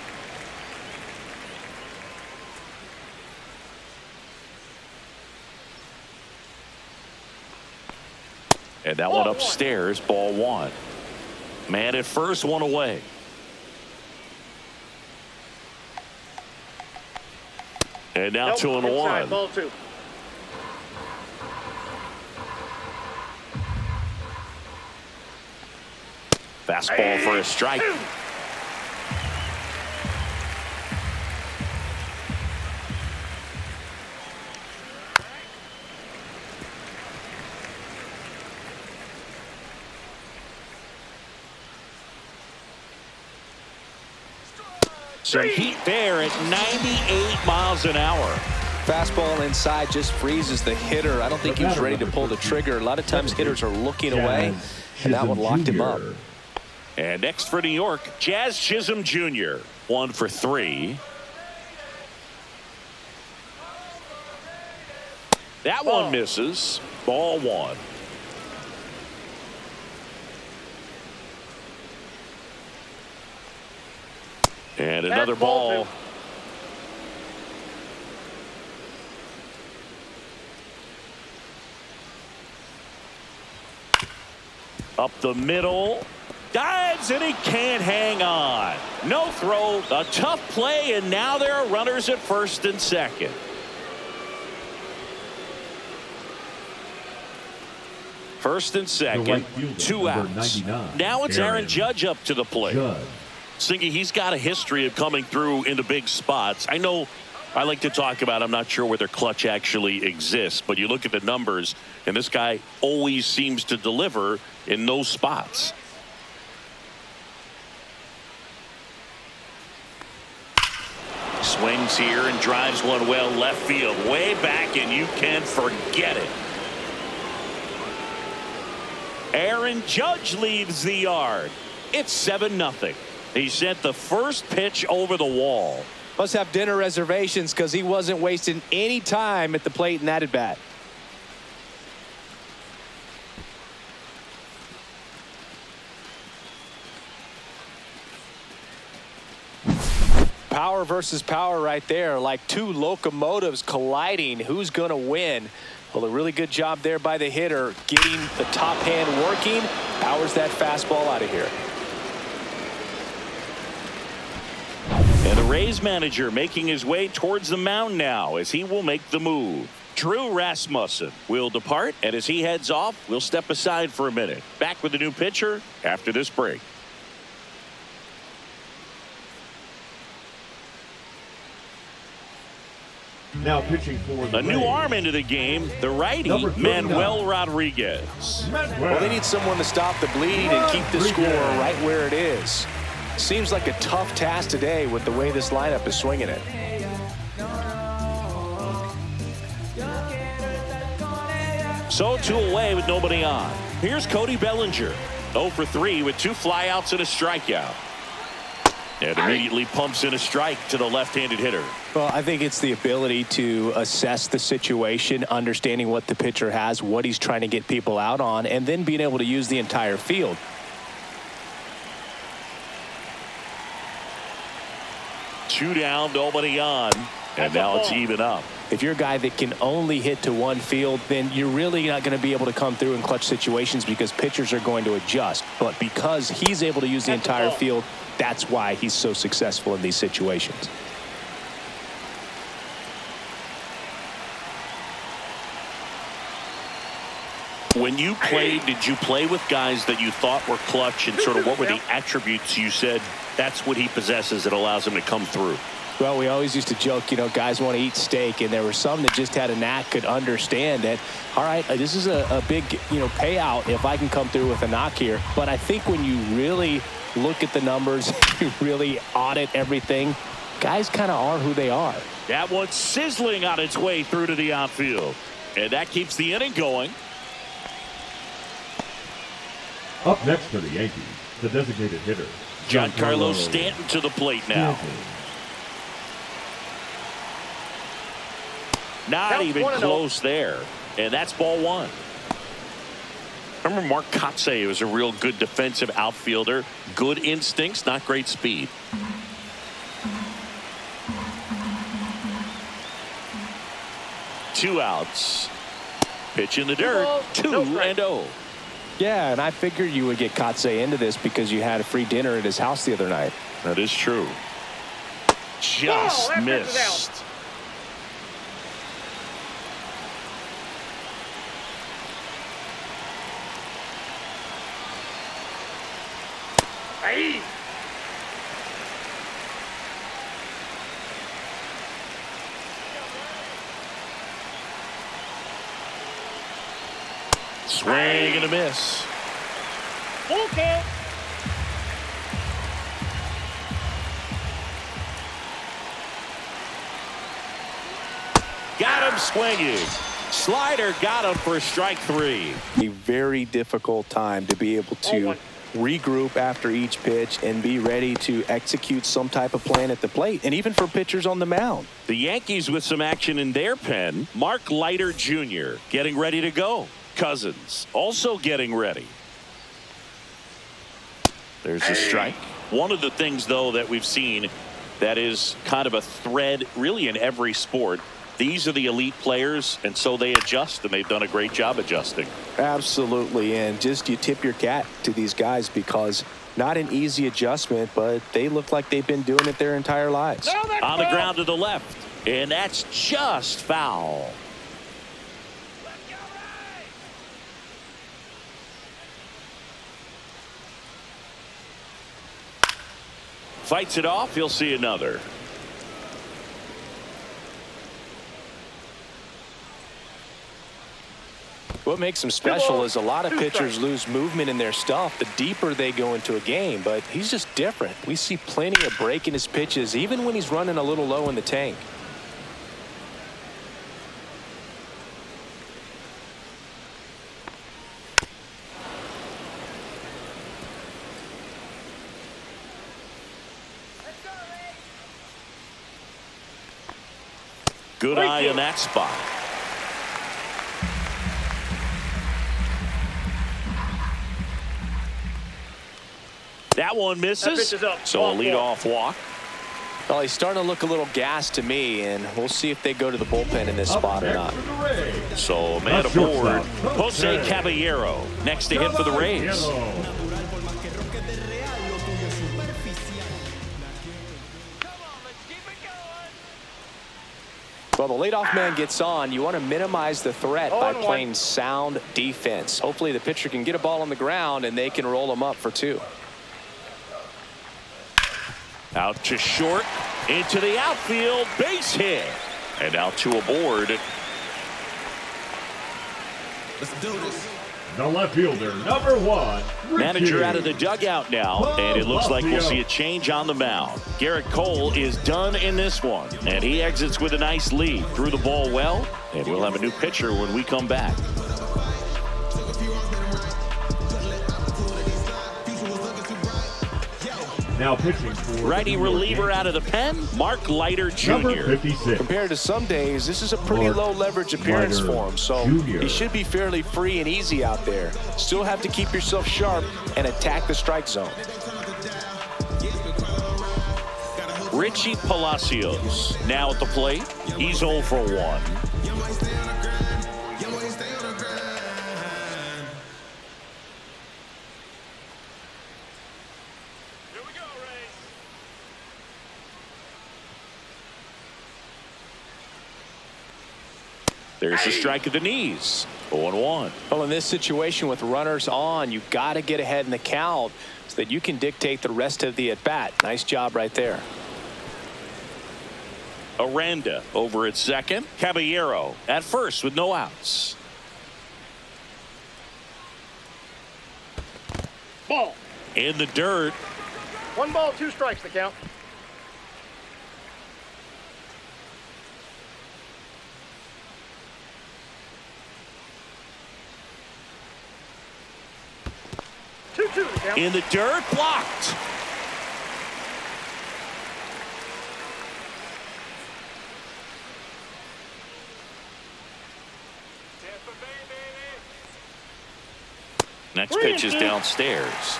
And that one upstairs, ball 1. Man at first, 1 away. And now 2-1. Ball 2. Fastball for a strike. Some heat there at 98 miles an hour. Fastball inside just freezes the hitter. I don't think he was ready to pull the trigger. A lot of times hitters are looking away, and that one locked him up. And next for New York, Jazz Chisholm Jr. 1 for 3. That one misses. Ball 1. And another ball. Up the middle. Dives, and he can't hang on. No throw. A tough play, and now there are runners at first and second. First and second. 2 outs. Now it's Aaron Judge up to the plate. Singy, he's got a history of coming through into big spots. I know I like to talk about, I'm not sure whether clutch actually exists, but you look at the numbers, and this guy always seems to deliver in those spots. Swings here and drives one well left field, way back, and you can forget it. Aaron Judge leaves the yard. It's 7-0. He sent the first pitch over the wall. Must have dinner reservations because he wasn't wasting any time at the plate in that at bat. Power versus power right there, like two locomotives colliding. Who's going to win? Well, a really good job there by the hitter, getting the top hand working. Powers that fastball out of here. And the Rays manager making his way towards the mound now as he will make the move. Drew Rasmussen will depart, and as he heads off, we'll step aside for a minute. Back with a new pitcher after this break. Now pitching for the A new Rays, arm into the game, the righty, Number 39. Manuel Rodriguez. Well, they need someone to stop the bleed and keep the score right where it is. Seems like a tough task today with the way this lineup is swinging it. So 2 away with nobody on. Here's Cody Bellinger. 0 for 3 with 2 flyouts and a strikeout. And immediately pumps in a strike to the left-handed hitter. Well, I think it's the ability to assess the situation, understanding what the pitcher has, what he's trying to get people out on, and then being able to use the entire field. Two down, nobody on. And now it's even up. If you're a guy that can only hit to one field, then you're really not going to be able to come through in clutch situations because pitchers are going to adjust. But because he's able to use the entire field, that's why he's so successful in these situations. When you played, did you play with guys that you thought were clutch, and sort of what were the attributes you said that's what he possesses that allows him to come through? Well, we always used to joke, you know, guys want to eat steak, and there were some that just had a knack, could understand that, all right, this is a big, you know, payout if I can come through with a knock here. But I think when you really look at the numbers, you really audit everything, guys kind of are who they are. That one's sizzling on its way through to the outfield. And that keeps the inning going. Up next for the Yankees, the designated hitter, Giancarlo Stanton to the plate now. Not even close there. And that's ball one. Remember Mark Kotsay was a real good defensive outfielder. Good instincts, not great speed. Two outs. Pitch in the dirt. 2-0. Yeah, and I figured you would get Kotsay into this because you had a free dinner at his house the other night. That is true. Just missed. Hey. Swing and a miss. Full count. Got him swinging. Slider got him for strike 3. A very difficult time to be able to regroup after each pitch and be ready to execute some type of plan at the plate, and even for pitchers on the mound. The Yankees with some action in their pen. Mark Leiter Jr. getting ready to go. Cousins also getting ready. There's a strike. One of the things, though, that we've seen that is kind of a thread really in every sport. These are the elite players, and so they adjust, and they've done a great job adjusting. Absolutely, and just you tip your cap to these guys because not an easy adjustment, but they look like they've been doing it their entire lives. On the ground to the left, and that's just foul. Fights it off. He'll see another. What makes him special is a lot of pitchers lose movement in their stuff the deeper they go into a game, but he's just different. We see plenty of break in his pitches, even when he's running a little low in the tank. Good eye in that spot. That one misses. So a leadoff walk. Well, he's starting to look a little gassed to me, and we'll see if they go to the bullpen in this spot or not. So man aboard, Jose Caballero next to hit for the Rays. Well, the leadoff man gets on. You want to minimize the threat by playing sound defense. Hopefully the pitcher can get a ball on the ground and they can roll him up for 2. Out to short, into the outfield, base hit. And now 2 aboard. Let's do this. The left fielder, number 1, Ricky. Manager out of the dugout now, and it looks like we'll see a change on the mound. Garrett Cole is done in this one, and he exits with a nice lead. Threw the ball well, and we'll have a new pitcher when we come back. Now pitching for Righty reliever out of the pen, Mark Leiter number Jr. 56. Compared to some days, this is a pretty Mark low leverage appearance Leiter for him, so Jr. he should be fairly free and easy out there. Still have to keep yourself sharp and attack the strike zone. Richie Palacios now at the plate. He's 0 for 1. There's a strike at the knees. 0-1. Well, in this situation with runners on, you've got to get ahead in the count so that you can dictate the rest of the at-bat. Nice job right there. Aranda over at second. Caballero at first with no outs. Ball. In the dirt. 1 ball, 2 strikes, the count. In the dirt, blocked. Next pitch is downstairs.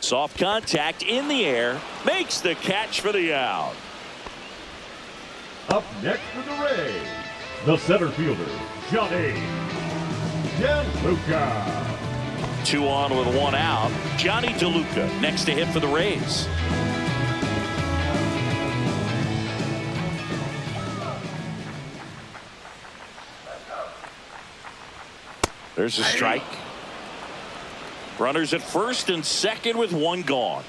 Soft contact in the air, makes the catch for the out. Up next for the Rays, the center fielder, Johnny DeLuca. 2 on with 1 out. Johnny DeLuca next to hit for the Rays. There's a strike. Runners at first and second with 1 gone.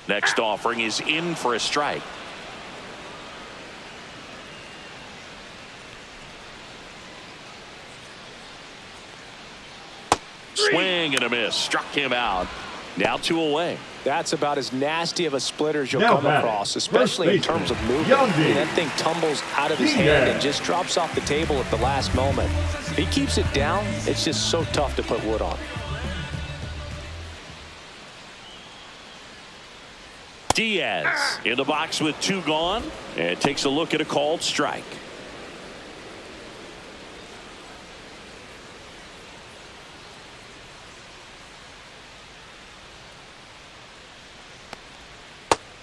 Next offering is in for a strike. Swing and a miss. Struck him out. Now 2 away. That's about as nasty of a splitter as you'll Now come batting, across, especially in terms of movement. Yankees. That thing tumbles out of his hand and just drops off the table at the last moment. If he keeps it down, it's just so tough to put wood on. Diaz in the box with 2 gone and takes a look at a called strike.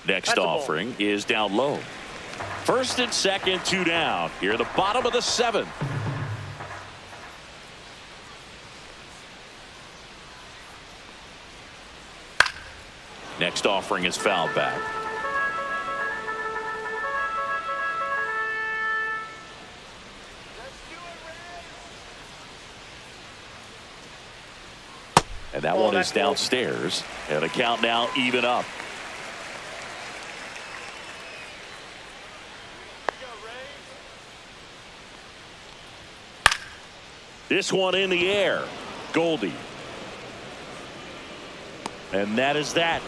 Next offering is down low. First and second, 2 down. Here at the bottom of the 7th. Next offering is fouled back. And that one is downstairs. And the count now even up. This one in the air. Goldie. And that is that.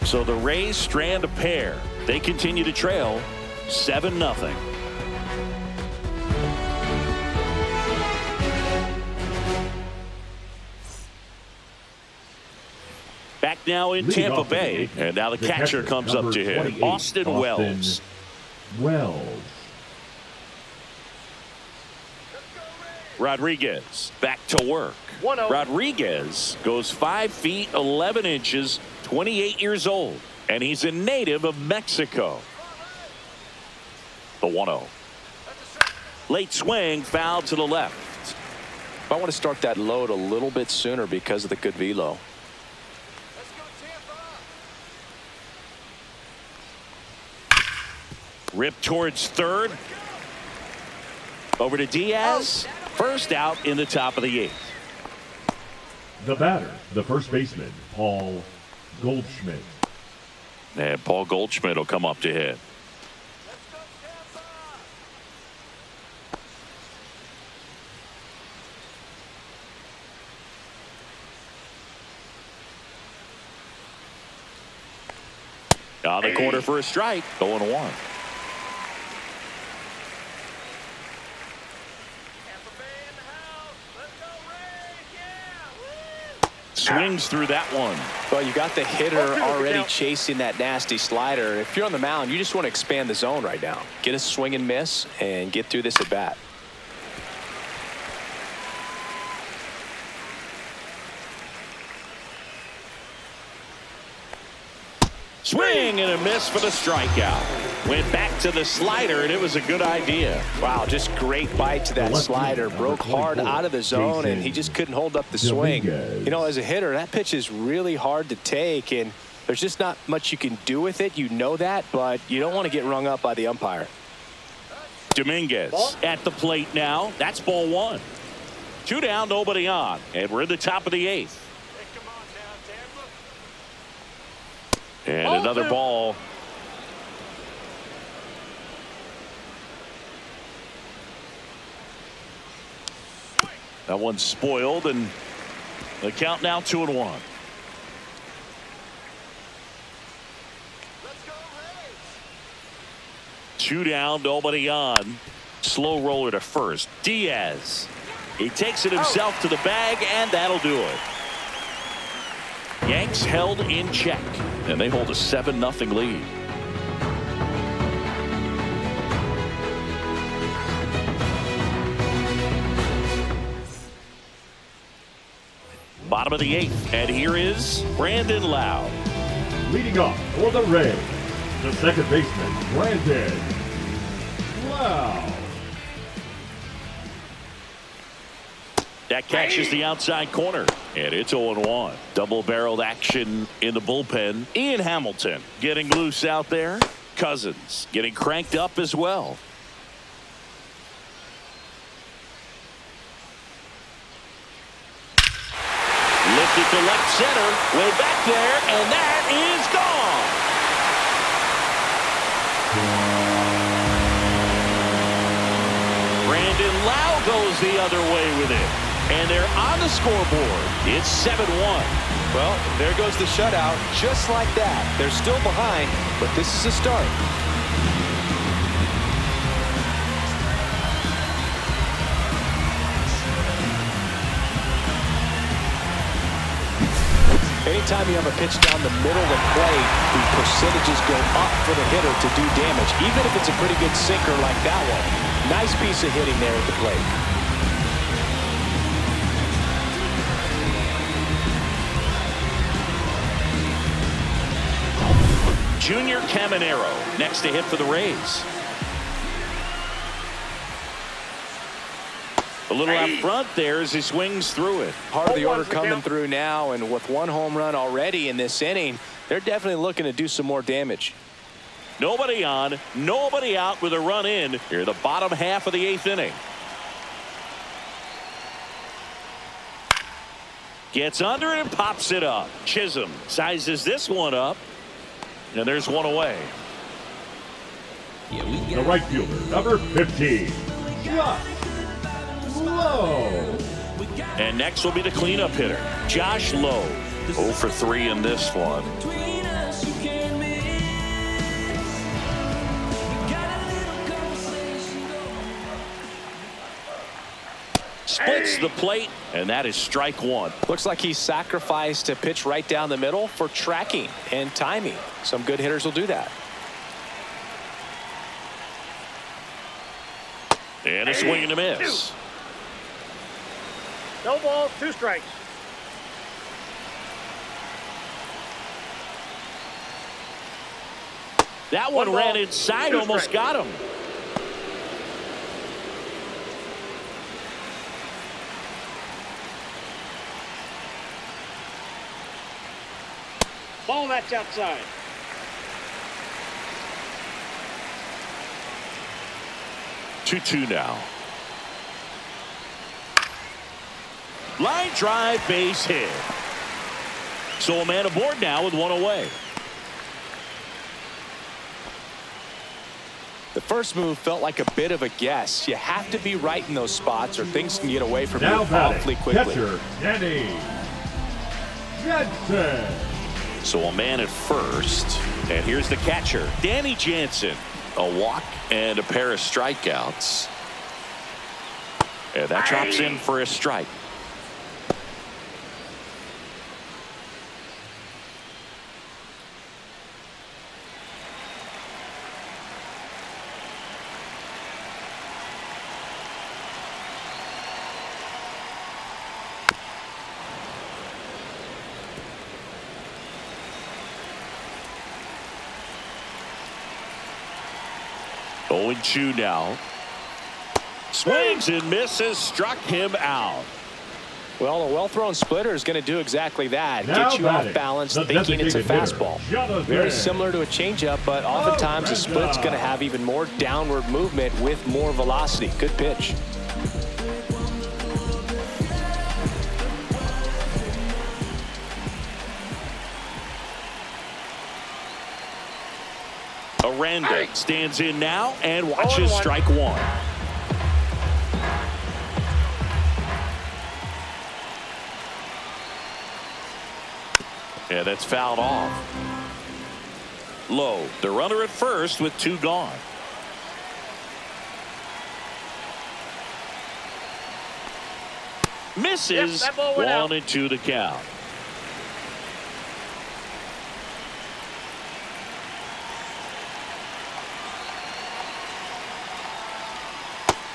So the Rays strand a pair. They continue to trail 7-0. Back now in Tampa Bay. And now the catcher comes up to him. Austin Wells. Rodriguez back to work. 1-0. Rodriguez goes 5 feet 11 inches, 28 years old, and he's a native of Mexico. The 1-0. Late swing, foul to the left. I want to start that load a little bit sooner because of the good velo. Rip towards third. Over to Diaz. First out in the top of the 8th. The batter, the first baseman, Paul Goldschmidt. And Paul Goldschmidt will come up to hit. Around the corner for a strike. 0-1. Swings through that one. Well, you got the hitter already chasing that nasty slider. If you're on the mound, you just want to expand the zone right now. Get a swing and miss and get through this at bat. Swing and a miss for the strikeout. Went back to the slider, and it was a good idea. Wow, just great bite to that slider. Broke hard out of the zone, and he just couldn't hold up the swing. You know, as a hitter, that pitch is really hard to take, and there's just not much you can do with it. You know that, but you don't want to get rung up by the umpire. Dominguez at the plate now. That's ball one. 2 down, nobody on, and we're in the top of the 8th. And another ball. That one's spoiled, and the count now 2-1. Two down, nobody on. Slow roller to first. Diaz. He takes it himself to the bag, and that'll do it. Yanks held in check, and they hold a 7-0 lead. Bottom of the 8th, and here is Brandon Lowe. Leading off for the Rays, the second baseman, Brandon Lowe. That catches the outside corner, and it's 0-1. Double-barreled action in the bullpen. Ian Hamilton getting loose out there. Cousins getting cranked up as well. Lifted to left center, way back there, and that is gone. Brandon Lowe goes the other way with it. And they're on the scoreboard. It's 7-1. Well, there goes the shutout. Just like that. They're still behind, but this is a start. Anytime you have a pitch down the middle of the plate, the percentages go up for the hitter to do damage, even if it's a pretty good sinker like that one. Nice piece of hitting there at the plate. Junior Caminero next to hit for the Rays. A little out front there as he swings through it. Part of the order coming through now, and with 1 home run already in this inning, they're definitely looking to do some more damage. Nobody on, nobody out with a run in here, the bottom half of the 8th inning. Gets under and pops it up. Chisholm sizes this one up. And there's one away. The right fielder, number 15, Josh Lowe. And next will be the cleanup hitter, Josh Lowe. 0 for 3 in this one. Splits the plate, and that is strike 1. Looks like he sacrificed a pitch right down the middle for tracking and timing. Some good hitters will do that. And a swing and a miss. No balls, 2 strikes. That one ran inside, almost got him. Ball that's outside. Two now. Line drive, base hit. So a man aboard now with 1 away. The first move felt like a bit of a guess. You have to be right in those spots or things can get away from you awfully quickly. Catcher, Danny Jensen. So a man at first. And here's the catcher, Danny Jansen. A walk and a pair of strikeouts. And that drops in for a strike. Oh, 0-2 now. Swings and misses, struck him out. Well, a well-thrown splitter is going to do exactly that. Now Get you off batting, balance, the thinking it's a designated hitter, fastball. Jonathan. Very similar to a changeup, but oftentimes the split's going to have even more downward movement with more velocity. Good pitch. Aranda stands in now and watches strike one. Yeah, that's fouled off. Low, the runner at first with 2 gone. Misses. Yep, that ball went out. 1-2 the count.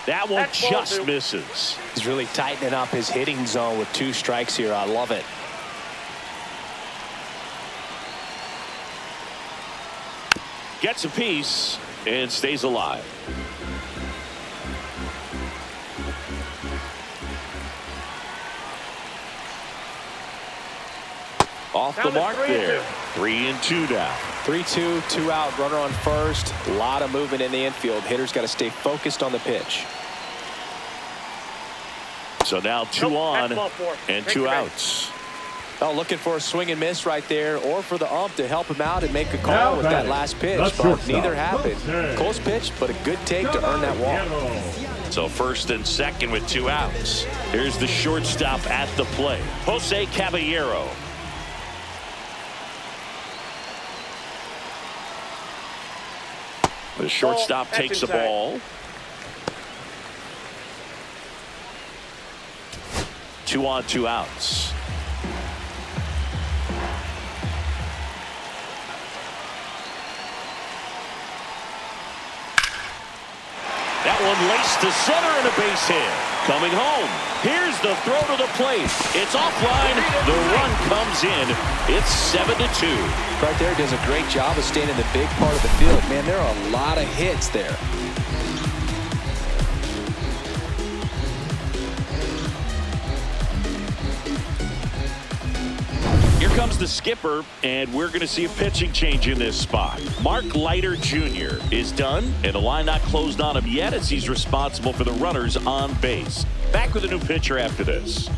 That one That's ball just 2. misses. He's really tightening up his hitting zone with 2 strikes here. I love it. Gets a piece and stays alive. Off the Down to mark 3-2. there. 3-2 down. 3-2, 2 out, runner on first. A lot of movement in the infield. Hitter's got to stay focused on the pitch. So now 2 Nope, on that's ball 4. and Take 2 your outs. Oh, looking for a swing and miss right there, or for the ump to help him out and make a call Now with that batting, last pitch. the But shortstop, neither happened. okay. Close pitch, but a good take to earn that walk. So first and second with 2 outs. Here's the shortstop at the plate, Jose Caballero. The shortstop That's takes the inside. ball. 2 on, 2 outs. That one laced to center and a base hit. Coming home. Here's the throw to the plate. It's offline. The run comes in. It's 7-2. Right there does a great job of staying in the big part of the field. Man, there are a lot of hits there. Here comes the skipper, and we're going to see a pitching change in this spot. Mark Leiter Jr. is done, and the line not closed on him yet as he's responsible for the runners on base. Back with a new pitcher after this.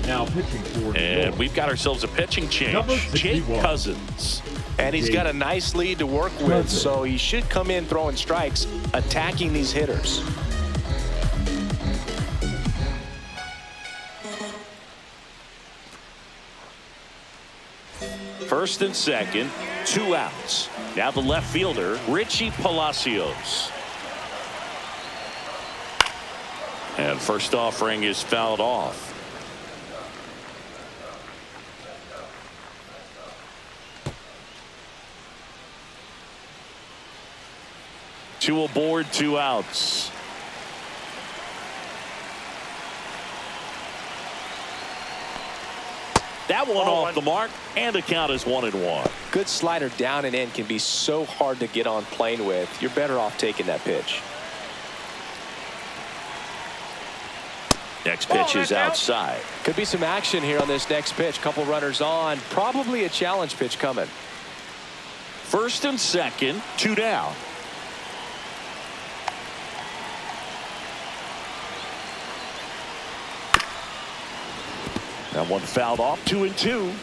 Now pitching for And we've got ourselves a pitching Number change. Jake 61. Cousins. And he's got a nice lead to work with, so he should come in throwing strikes, attacking these hitters. First and second, 2 outs. Now the left fielder, Richie Palacios. And first offering is fouled off. Two aboard, 2 outs. That one off the mark, and the count is 1-1. Good slider down and in can be so hard to get on plane with. You're better off taking that pitch. Next pitch is outside. Could be some action here on this next pitch. Couple runners on. Probably a challenge pitch coming. First and second, 2 down. That one fouled off, 2-2.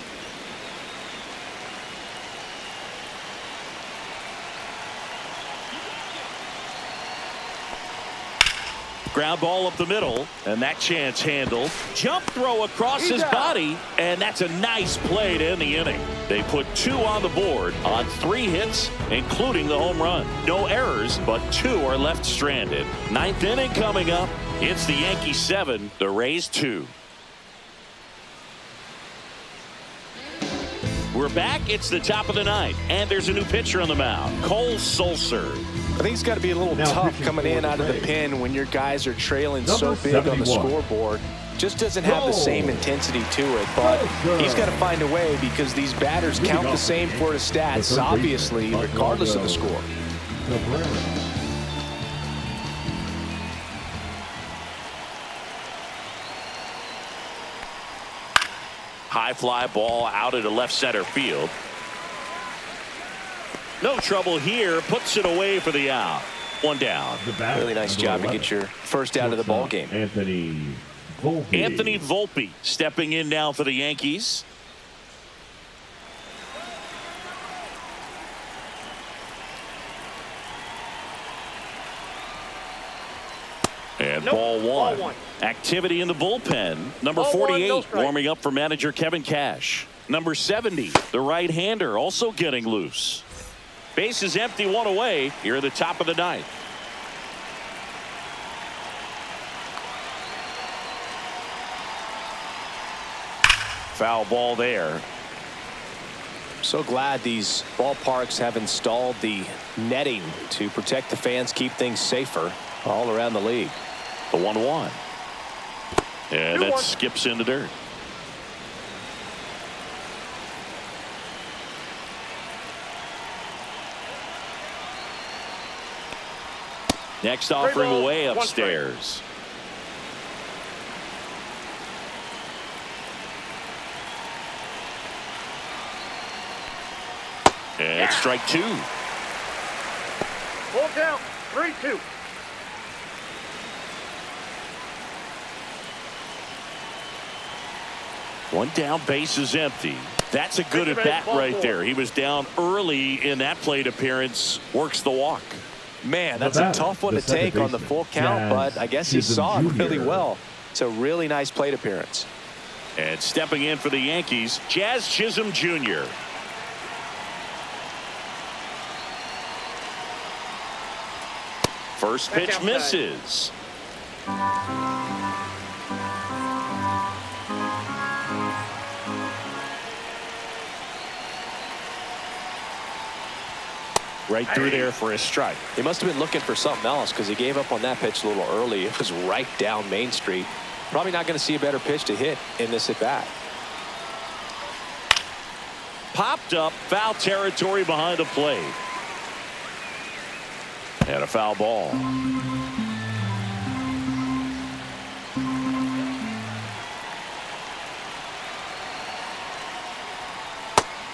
Ground ball up the middle, and that chance handled. Jump throw across his body, and that's a nice play to end the inning. They put 2 on the board on 3 hits, including the home run. No errors, but 2 are left stranded. 9th inning coming up. It's the Yankees 7, the Rays 2. We're back. It's the top of the 9th, and there's a new pitcher on the mound, Cole Sulser. I think it's got to be a little tough coming in out of the pen when your guys are trailing so big on the scoreboard. Just doesn't have the same intensity to it, but he's got to find a way because these batters count the same for his stats, obviously, regardless of the score. High fly ball out into left center field. No trouble here. Puts it away for the out. 1 down. Really nice job to get your first out of the ball game. Anthony Volpe stepping in now for the Yankees. And ball one. Activity in the bullpen. Number 48 warming up for manager Kevin Cash. Number 70, the right-hander, also getting loose. Base is empty, 1 away here at the top of the 9th. Foul ball there. So glad these ballparks have installed the netting to protect the fans, keep things safer all around the league. The 1-1. And that skips into dirt. Next offering away upstairs. And it's strike 2. Full count. 3-2. One down, base is empty. That's a good at bat right there. He was down early in that plate appearance. Works the walk. Man, that's a tough one to take on the full count, but I guess he saw it really well. It's a really nice plate appearance. And stepping in for the Yankees, Jazz Chisholm Jr. First pitch misses. Right through there for a strike. He must have been looking for something else because he gave up on that pitch a little early. It was right down Main Street. Probably not going to see a better pitch to hit in this at bat. Popped up, foul territory behind the plate. And a foul ball.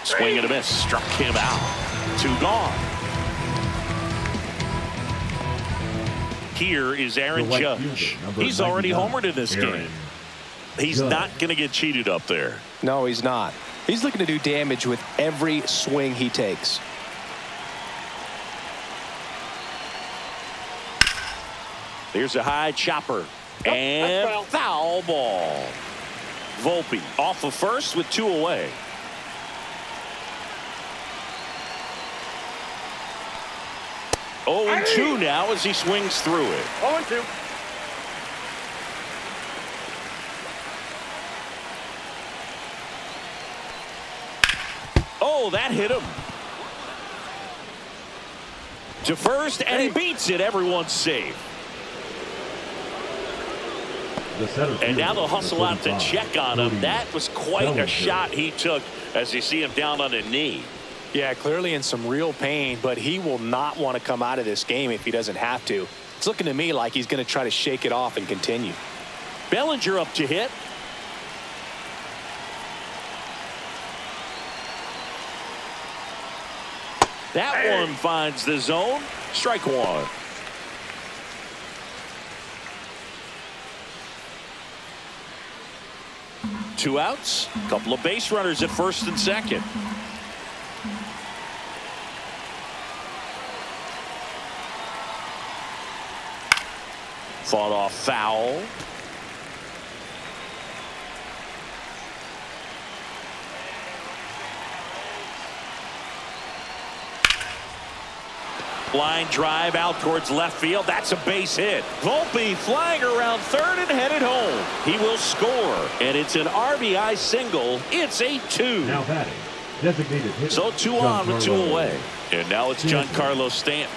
Swing and a miss. Struck him out. 2 gone. Here is Aaron Judge. He's already homered in this game. He's not going to get cheated up there. No, he's not. He's looking to do damage with every swing he takes. There's a high chopper. And foul ball. Volpe off of first with 2 away. Oh, and 2 now as he swings through it. 0-2. Oh, that hit him. To first, and he beats it. Everyone's safe. And now they'll hustle out to check on him. That was quite a shot he took as you see him down on a knee. Yeah, clearly in some real pain, but he will not want to come out of this game if he doesn't have to. It's looking to me like he's going to try to shake it off and continue. Bellinger up to hit. That one finds the zone. Strike 1. Two outs. Couple of base runners at first and second. Fought off foul. Line drive out towards left field. That's a base hit. Volpe flying around third and headed home. He will score, and it's an RBI single. It's 8-2. Now batting, designated hitter. So 2 on with 2 away. And now it's Giancarlo Stanton.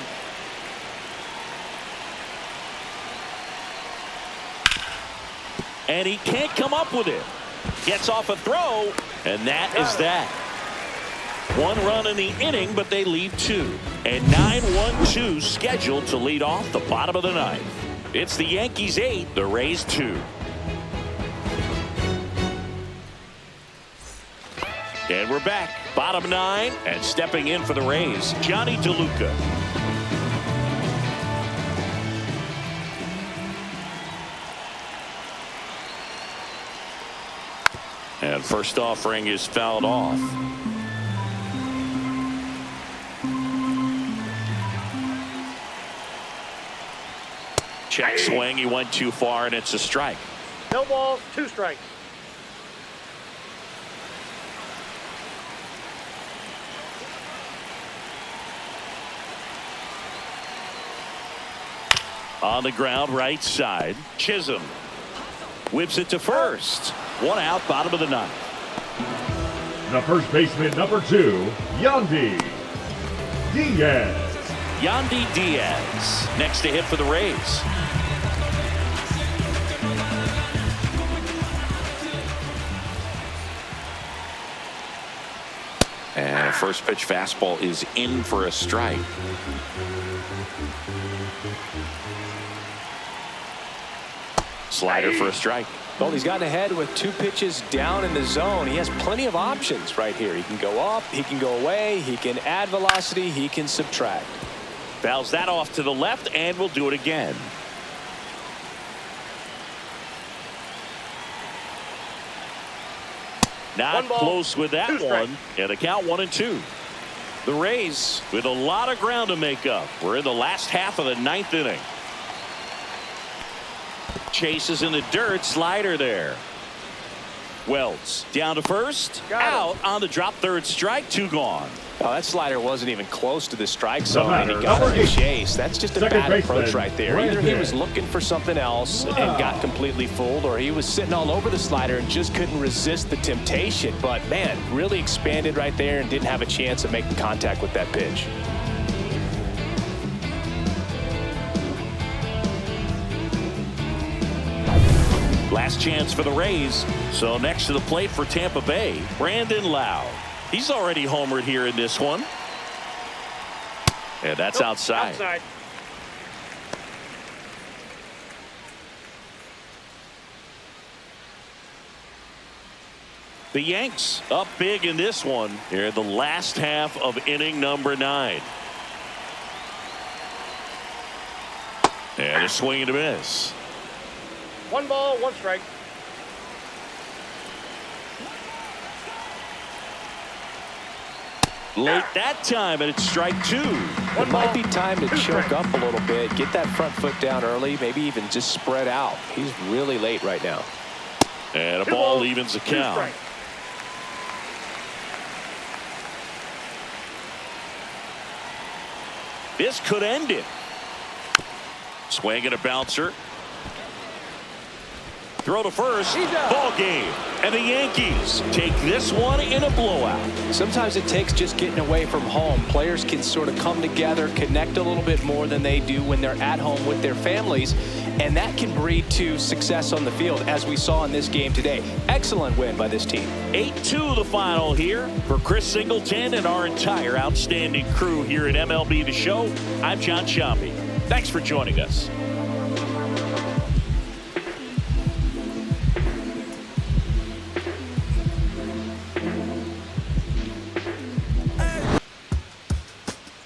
And he can't come up with it. Gets off a throw, and that is that. 1 run in the inning, but they leave 2. And 9-1-2 scheduled to lead off the bottom of the 9th. It's the Yankees 8, the Rays 2. And we're back. Bottom 9, and stepping in for the Rays, Johnny DeLuca. And first offering is fouled off. Check swing. He went too far, and it's a strike. No balls, 2 strikes. On the ground, right side. Chisholm whips it to first. 1 out, bottom of the 9th. The first baseman, number 2, Yandy Diaz. Yandy Diaz next to hit for the Rays. And a first pitch fastball is in for a strike. Slider for a strike. Well, he's gotten ahead with 2 pitches down in the zone. He has plenty of options right here. He can go up, he can go away, he can add velocity, he can subtract. Fouls that off to the left, and we'll do it again. Not close with that one. And the count 1-2. The Rays with a lot of ground to make up. We're in the last half of the 9th inning. Chases in the dirt. Slider there. Wells down to first. Out on the drop. Third strike. 2 gone. Oh, that slider wasn't even close to the strike zone, and he got a chase. That's just a bad approach right there. Either he was looking for something else and got completely fooled, or he was sitting all over the slider and just couldn't resist the temptation. But, man, really expanded right there and didn't have a chance of making contact with that pitch. Last chance for the Rays. So next to the plate for Tampa Bay, Brandon Lowe. He's already homered here in this one. And that's outside. The Yanks up big in this one here in the last half of inning number 9. And a swing and a miss. 1 ball, 1 strike. Late that time, and it's strike 2. It might be time to choke up a little bit, get that front foot down early, maybe even just spread out. He's really late right now. And a ball evens the count. This could end it. Swing and a bouncer. Throw to first. Ball game. And the Yankees take this one in a blowout. Sometimes it takes just getting away from home. Players can sort of come together, connect a little bit more than they do when they're at home with their families, and that can breed to success on the field, as we saw in this game today. Excellent win by this team. 8-2 the final here. For Chris Singleton and our entire outstanding crew here at MLB The Show, I'm John Sciambi. Thanks for joining us.